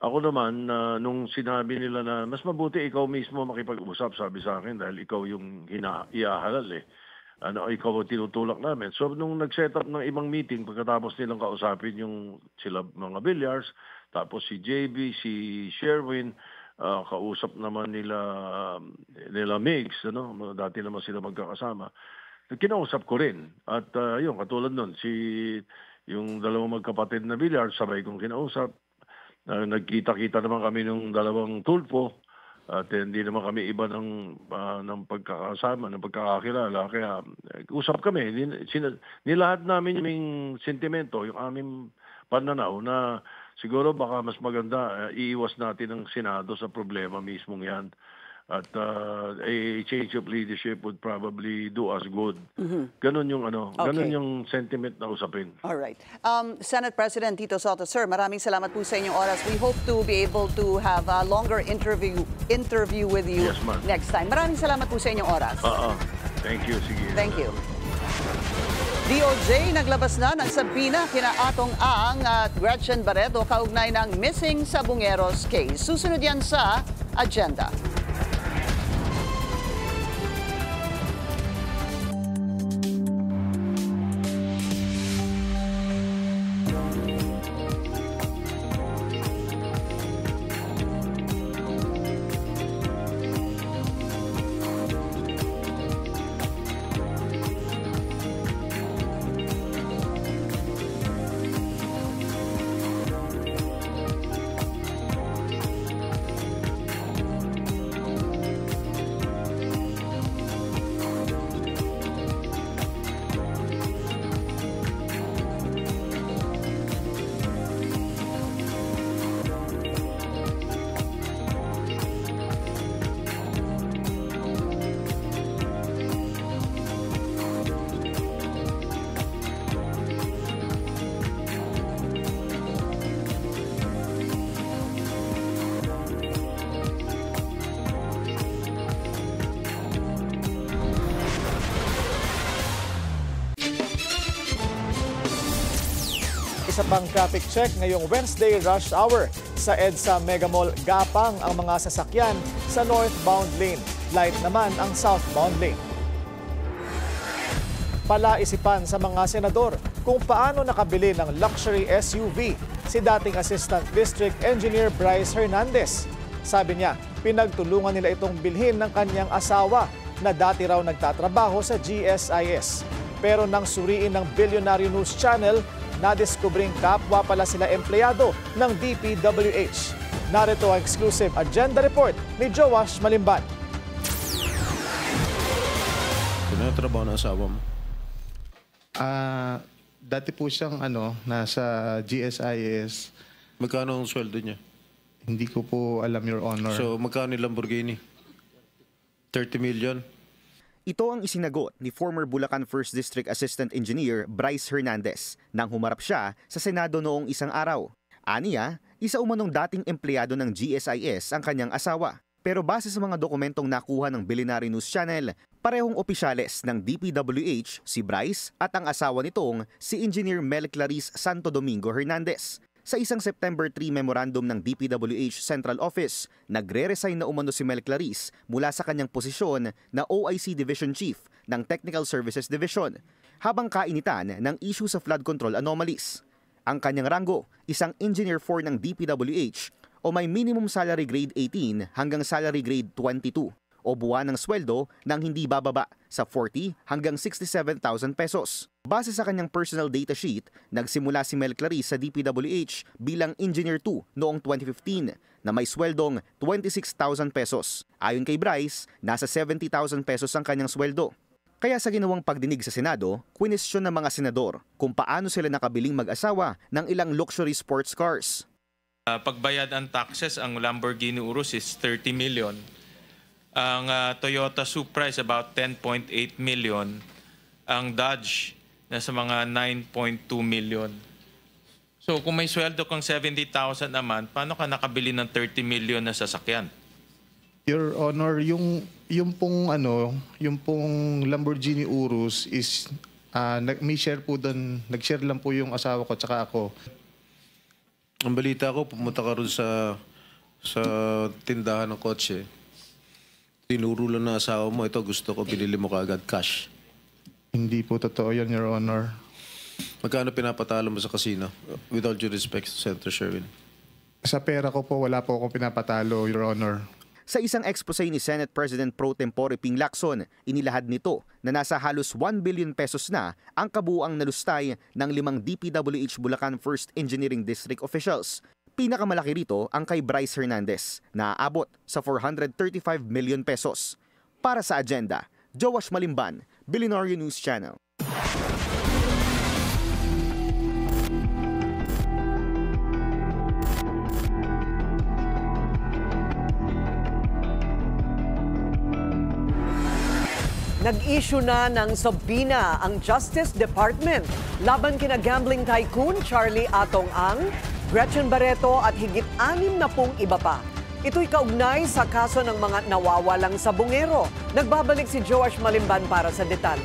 Ako naman, nung sinabi nila na mas mabuti ikaw mismo makipag-usap, sabi sa akin, dahil ikaw yung iahalal ikaw ang tinutulak namin. So nung nag-set up ng ibang meeting, pagkatapos nilang kausapin yung sila mga Villars, tapos si JB, si Sherwin, kausap naman nila Migs, dati naman sila magkakasama. Kinausap ko rin. At yun, katulad nun, yung dalawang magkapatid na Villars, sabay kong kinausap. Nagkita-kita naman kami ng dalawang Tulfo. At hindi naman kami iba ng pagkakasama, ng pagkakakilala. Kaya usap kami. Nilahat namin yung sentimento, yung aming pananaw na siguro baka mas maganda iiwas natin ang Senado sa problema mismong yan. At a change of leadership would probably do us good. Ganon yung ganon yung sentiment na usapin. All right. Senate President Tito Soto, sir, maraming salamat po sa inyong oras. We hope to be able to have a longer interview with you next time. Maraming salamat po sa inyong oras. Thank you. Sige. Thank you. DOJ naglabas na ng sabina kina Atong Ang at Gretchen Barredo kaugnay ng missing sa Bungeros case. Susunod yan sa agenda. isa pang traffic check ngayong Wednesday rush hour. Sa EDSA Mega Mall, gapang ang mga sasakyan sa northbound lane. Light naman ang southbound lane. Palaisipan sa mga senador kung paano nakabili ng luxury SUV si dating Assistant District Engineer Bryce Hernandez. Sabi niya, pinagtulungan nila itong bilhin ng kanyang asawa na dati raw nagtatrabaho sa GSIS. Pero nang suriin ng Billionaire News Channel, nadiskubring kapwa pala sila empleyado ng DPWH. Narito ang exclusive agenda report ni Joash Malimban. Ano yung trabaho ng asawa mo? Dati po siyang nasa GSIS. Magkano ang sweldo niya? Hindi ko po alam, Your Honor. So, magkano yung Lamborghini? 30 million? Ito ang isinagot ni former Bulacan 1st District Assistant Engineer Bryce Hernandez nang humarap siya sa Senado noong isang araw. Aniya, isa umanong dating empleyado ng GSIS ang kanyang asawa. Pero base sa mga dokumentong nakuha ng Billionaire News Channel, parehong opisyales ng DPWH si Bryce at ang asawa nitong si Engineer Mel Clarice Santo Domingo Hernandez. Sa isang September 3 memorandum ng DPWH Central Office, nagre-resign na umano si Mel Clarice mula sa kanyang posisyon na OIC Division Chief ng Technical Services Division, habang kainitan ng issue sa flood control anomalies. Ang kanyang ranggo, isang Engineer 4 ng DPWH o may minimum salary grade 18 hanggang salary grade 22 o buwan ng sweldo nang hindi bababa sa 40 hanggang 67,000 pesos. Base sa kanyang personal data sheet, nagsimula si Mel Clarice sa DPWH bilang Engineer 2 noong 2015 na may sweldong 26,000 pesos. Ayon kay Bryce, nasa 70,000 pesos ang kanyang sweldo. Kaya sa ginawang pagdinig sa Senado, kwinestyon ng mga senador kung paano sila nakabiling mag-asawa ng ilang luxury sports cars. Pagbayad ang taxes, ang Lamborghini Urus is 30 million. Ang Toyota Supra is about 10.8 million. Ang Dodge nasa mga 9.2 million. So kung may sweldo kang 70,000 a month, paano ka nakabili ng 30 million na sasakyan? Your Honor, yung pong Lamborghini Urus is may share po doon, nag-share lang po yung asawa ko tsaka ako. Ang balita ko, pumunta ka rin sa tindahan ng kotse. Tinuro lang na asawa mo, ito gusto ko, binili mo kaagad cash. Hindi po totoo yan, Your Honor. Magkano pinapatalo mo sa casino? With all due respect, Senator Sherwin. Sa pera ko po, wala po akong pinapatalo, Your Honor. Sa isang expose ni Senate President Pro Tempore Ping Lacson, inilahad nito na nasa halos 1 billion pesos na ang kabuuang nalustay ng 5 DPWH Bulacan 1st Engineering District officials. Pinakamalaki rito ang kay Bryce Hernandez na aabot sa 435 million pesos. Para sa agenda, Joash Malimban, Billionaire News Channel. Nag-issue na ng subpoena ang Justice Department laban kina gambling tycoon Charlie Atong Ang, Gretchen Barreto at higit 60 iba pa. Ito'y kaugnay sa kaso ng mga nawawalang sabungero. Nagbabalik si Joash Malimban para sa detalye.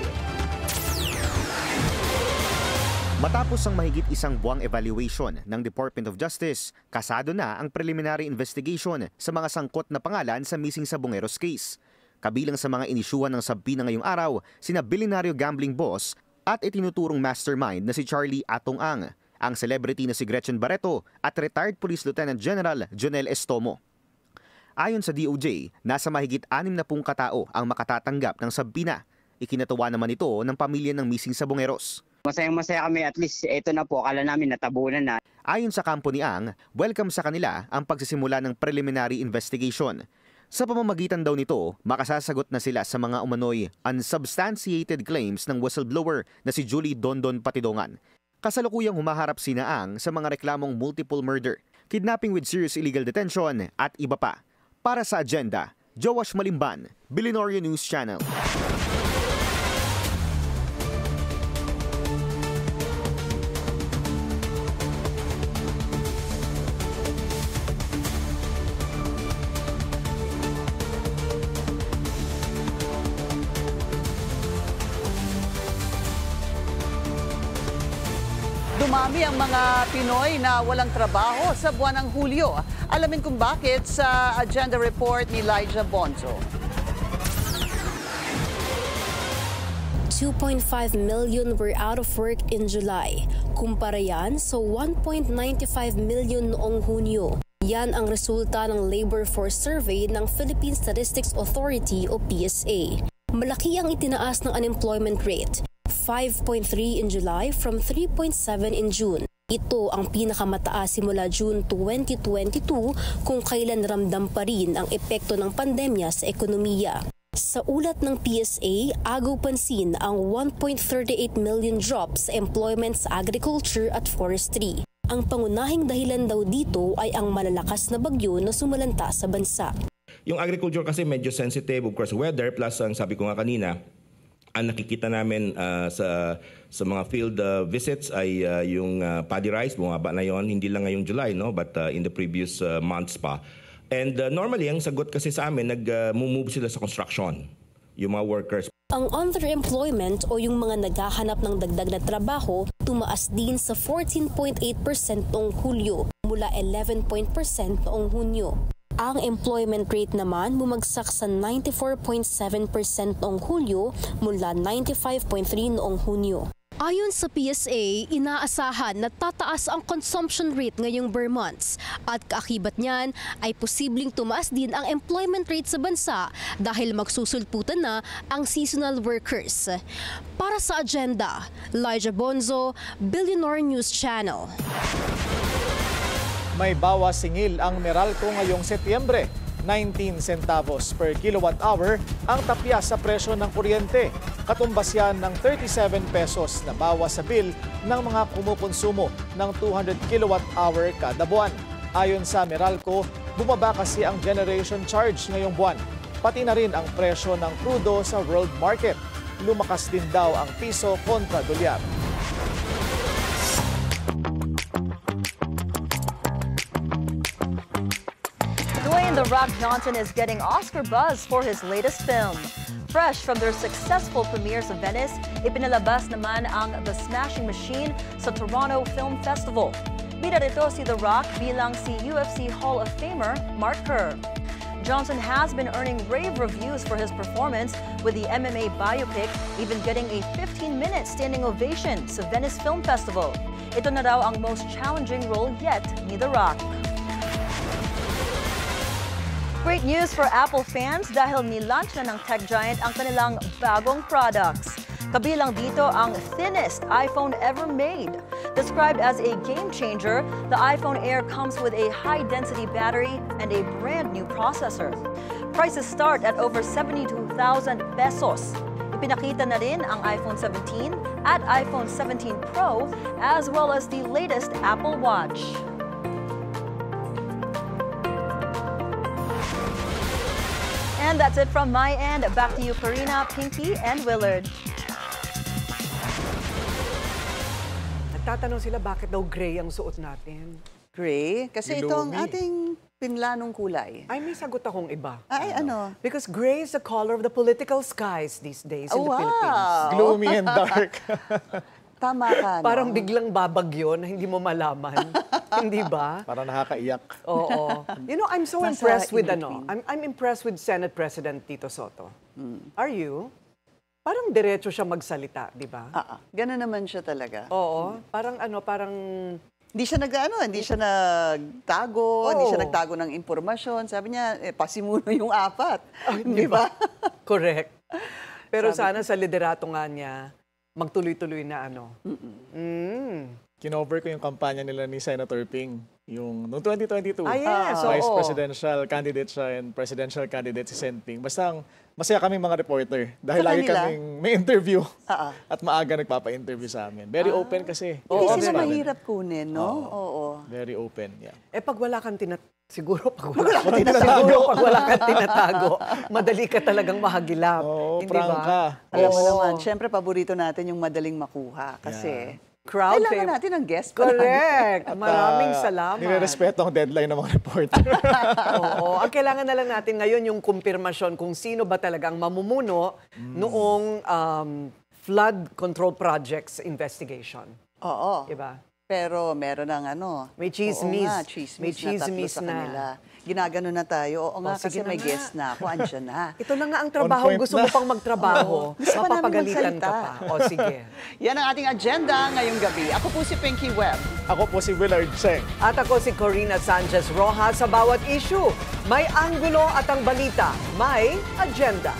Matapos ang mahigit isang buwang evaluation ng Department of Justice, kasado na ang preliminary investigation sa mga sangkot na pangalan sa missing sabungeros case. Kabilang sa mga inisyuhan ng subpoena ngayong araw, sina bilyonaryo gambling boss at itinuturong mastermind na si Charlie Atong Ang, ang celebrity na si Gretchen Barreto at retired Police Lieutenant General Jonel Estomo. Ayon sa DOJ, nasa mahigit 60 katao ang makatatanggap ng subpoena. Ikinatuwa naman ito ng pamilya ng missing sabungeros. Masayang-masaya kami, at least ito na po, akala namin natabunan na. Ayon sa kampo ni Ang, welcome sa kanila ang pagsisimula ng preliminary investigation. Sa pamamagitan daw nito, makasasagot na sila sa mga umano'y unsubstantiated claims ng whistleblower na si Julie Dondon Patidongan. Kasalukuyang humaharap sina Ang sa mga reklamong multiple murder, kidnapping with serious illegal detention at iba pa. Para sa agenda, Joash Malimban, Billionaire News Channel. Dumami ang mga Pinoy na walang trabaho sa buwan ng Hulyo. Alamin kung bakit sa agenda report ni Elijah Bonzo. 2.5 million were out of work in July. Kumpara yan sa 1.95 million noong Hunyo. Yan ang resulta ng Labor Force Survey ng Philippine Statistics Authority o PSA. Malaki ang itinaas ng unemployment rate, 5.3 in July from 3.7 in June. Ito ang pinakamataas simula June 2022 kung kailan ramdam pa rin ang epekto ng pandemya sa ekonomiya. Sa ulat ng PSA, agaw pansin ang 1.38 million drop sa employment sa agriculture at forestry. Ang pangunahing dahilan daw dito ay ang malalakas na bagyo na sumalanta sa bansa. Yung agriculture kasi medyo sensitive, of course, weather, plus ang sabi ko nga kanina, ang nakikita namin sa mga field visits ay yung paddy rice, bumaba na yon, hindi lang ngayong July, no, but in the previous months pa. And normally, ang sagot kasi sa amin, nag-move sila sa construction, yung mga workers. Ang underemployment o yung mga naghahanap ng dagdag na trabaho, tumaas din sa 14.8% noong Hulyo mula 11% noong Hunyo. Ang employment rate naman bumagsak sa 94.7% noong Hulyo mula 95.3 noong Hunyo. Ayon sa PSA, inaasahan na tataas ang consumption rate ngayong bare months at kaakibat niyan ay posibleng tumaas din ang employment rate sa bansa dahil magsusulputan na ang seasonal workers. Para sa agenda, Elijah Bonzo, Billionaire News Channel. May bawas singil ang Meralco ngayong Setyembre. 19 centavos per kilowatt hour ang tapya sa presyo ng kuryente. Katumbas yan ng 37 pesos na bawas sa bill ng mga kumukonsumo ng 200 kilowatt hour kada buwan. Ayon sa Meralco, bumaba kasi ang generation charge ngayong buwan. Pati na rin ang presyo ng crudo sa world market. Lumakas din daw ang piso kontra dolyar. Dwayne "The Rock" Johnson is getting Oscar buzz for his latest film. Fresh from their successful premiere sa Venice, ipinalabas naman ang The Smashing Machine sa Toronto Film Festival. Bida rito si The Rock bilang si UFC Hall of Famer Mark Kerr. Johnson has been earning rave reviews for his performance with the MMA biopic, even getting a 15-minute standing ovation sa Venice Film Festival. Ito na raw ang most challenging role yet ni The Rock. Great news for Apple fans dahil nilaunch na ng tech giant ang kanilang bagong products. Kabilang dito ang thinnest iPhone ever made. Described as a game changer, the iPhone Air comes with a high-density battery and a brand new processor. Prices start at over 72,000 pesos. Ipinakita na rin ang iPhone 17 at iPhone 17 Pro as well as the latest Apple Watch. And that's it from my end. Back to you, Karina, Pinky, and Willard. Nagtatanong sila bakit daw gray ang suot natin. Gray? Kasi ito ang ating pinlanong kulay. Ay, may sagot akong iba. Ay, ano? Because gray is the color of the political skies these days in the Wow! Philippines. Gloomy and dark. Tama ka, no? Parang biglang babagyo na hindi mo malaman. Hindi ba? Parang nakakaiyak. Oo. You know, I'm so Nasa impressed with in-between. I'm impressed with Senate President Tito Soto. Are you? Parang diretso siya magsalita, di ba? Ganun naman siya talaga. Oo. Parang hindi siya hindi siya nagtago, hindi siya nagtago ng impormasyon. Sabi niya, pasimuno yung apat. Di ba? Correct. Pero sana sa liderato nga niya, magtuloy-tuloy na Kinover ko yung kampanya nila ni Senator Ping. Yung noong 2022, yes, vice presidential candidate siya and presidential candidate si Sen Ping. Basta masaya kaming mga reporter dahil lagi kaming may interview at maaga nagpapa-interview sa amin. Very open kasi. Hindi sila mahirap kunin, no? Oo. Very open, yeah. pag wala kang siguro pag wala kang tinatago, madali ka talagang mahagilap. Oo, hindi ba? Alam mo naman, syempre paborito natin yung madaling makuha kasi crowd kailangan natin ng guest. Correct. Maraming salamat. Nirerespeto ang deadline ng mga reporter. Oo. Ang kailangan na lang natin ngayon yung kumpirmasyon kung sino ba talagang mamumuno noong flood control projects investigation. Oo. Diba? Pero meron ng ano. May chismis. Oo nga, chismis May chismis na tatlo sa na. kanila. Ginagano na tayo. Oo nga, sige kasi na may nga. guest na ako. Andyan na. Ito na nga ang trabaho. point Gusto na. mo pang magtrabaho. Gusto pa namin Mapapagalitan ka magsalita. pa. O sige. Yan ang ating agenda ngayong gabi. Ako po si Pinky Webb. Ako po si Willard Cheng. At ako si Corina Sanchez Rojas. Sa bawat issue, may anggulo at ang balita, may agenda.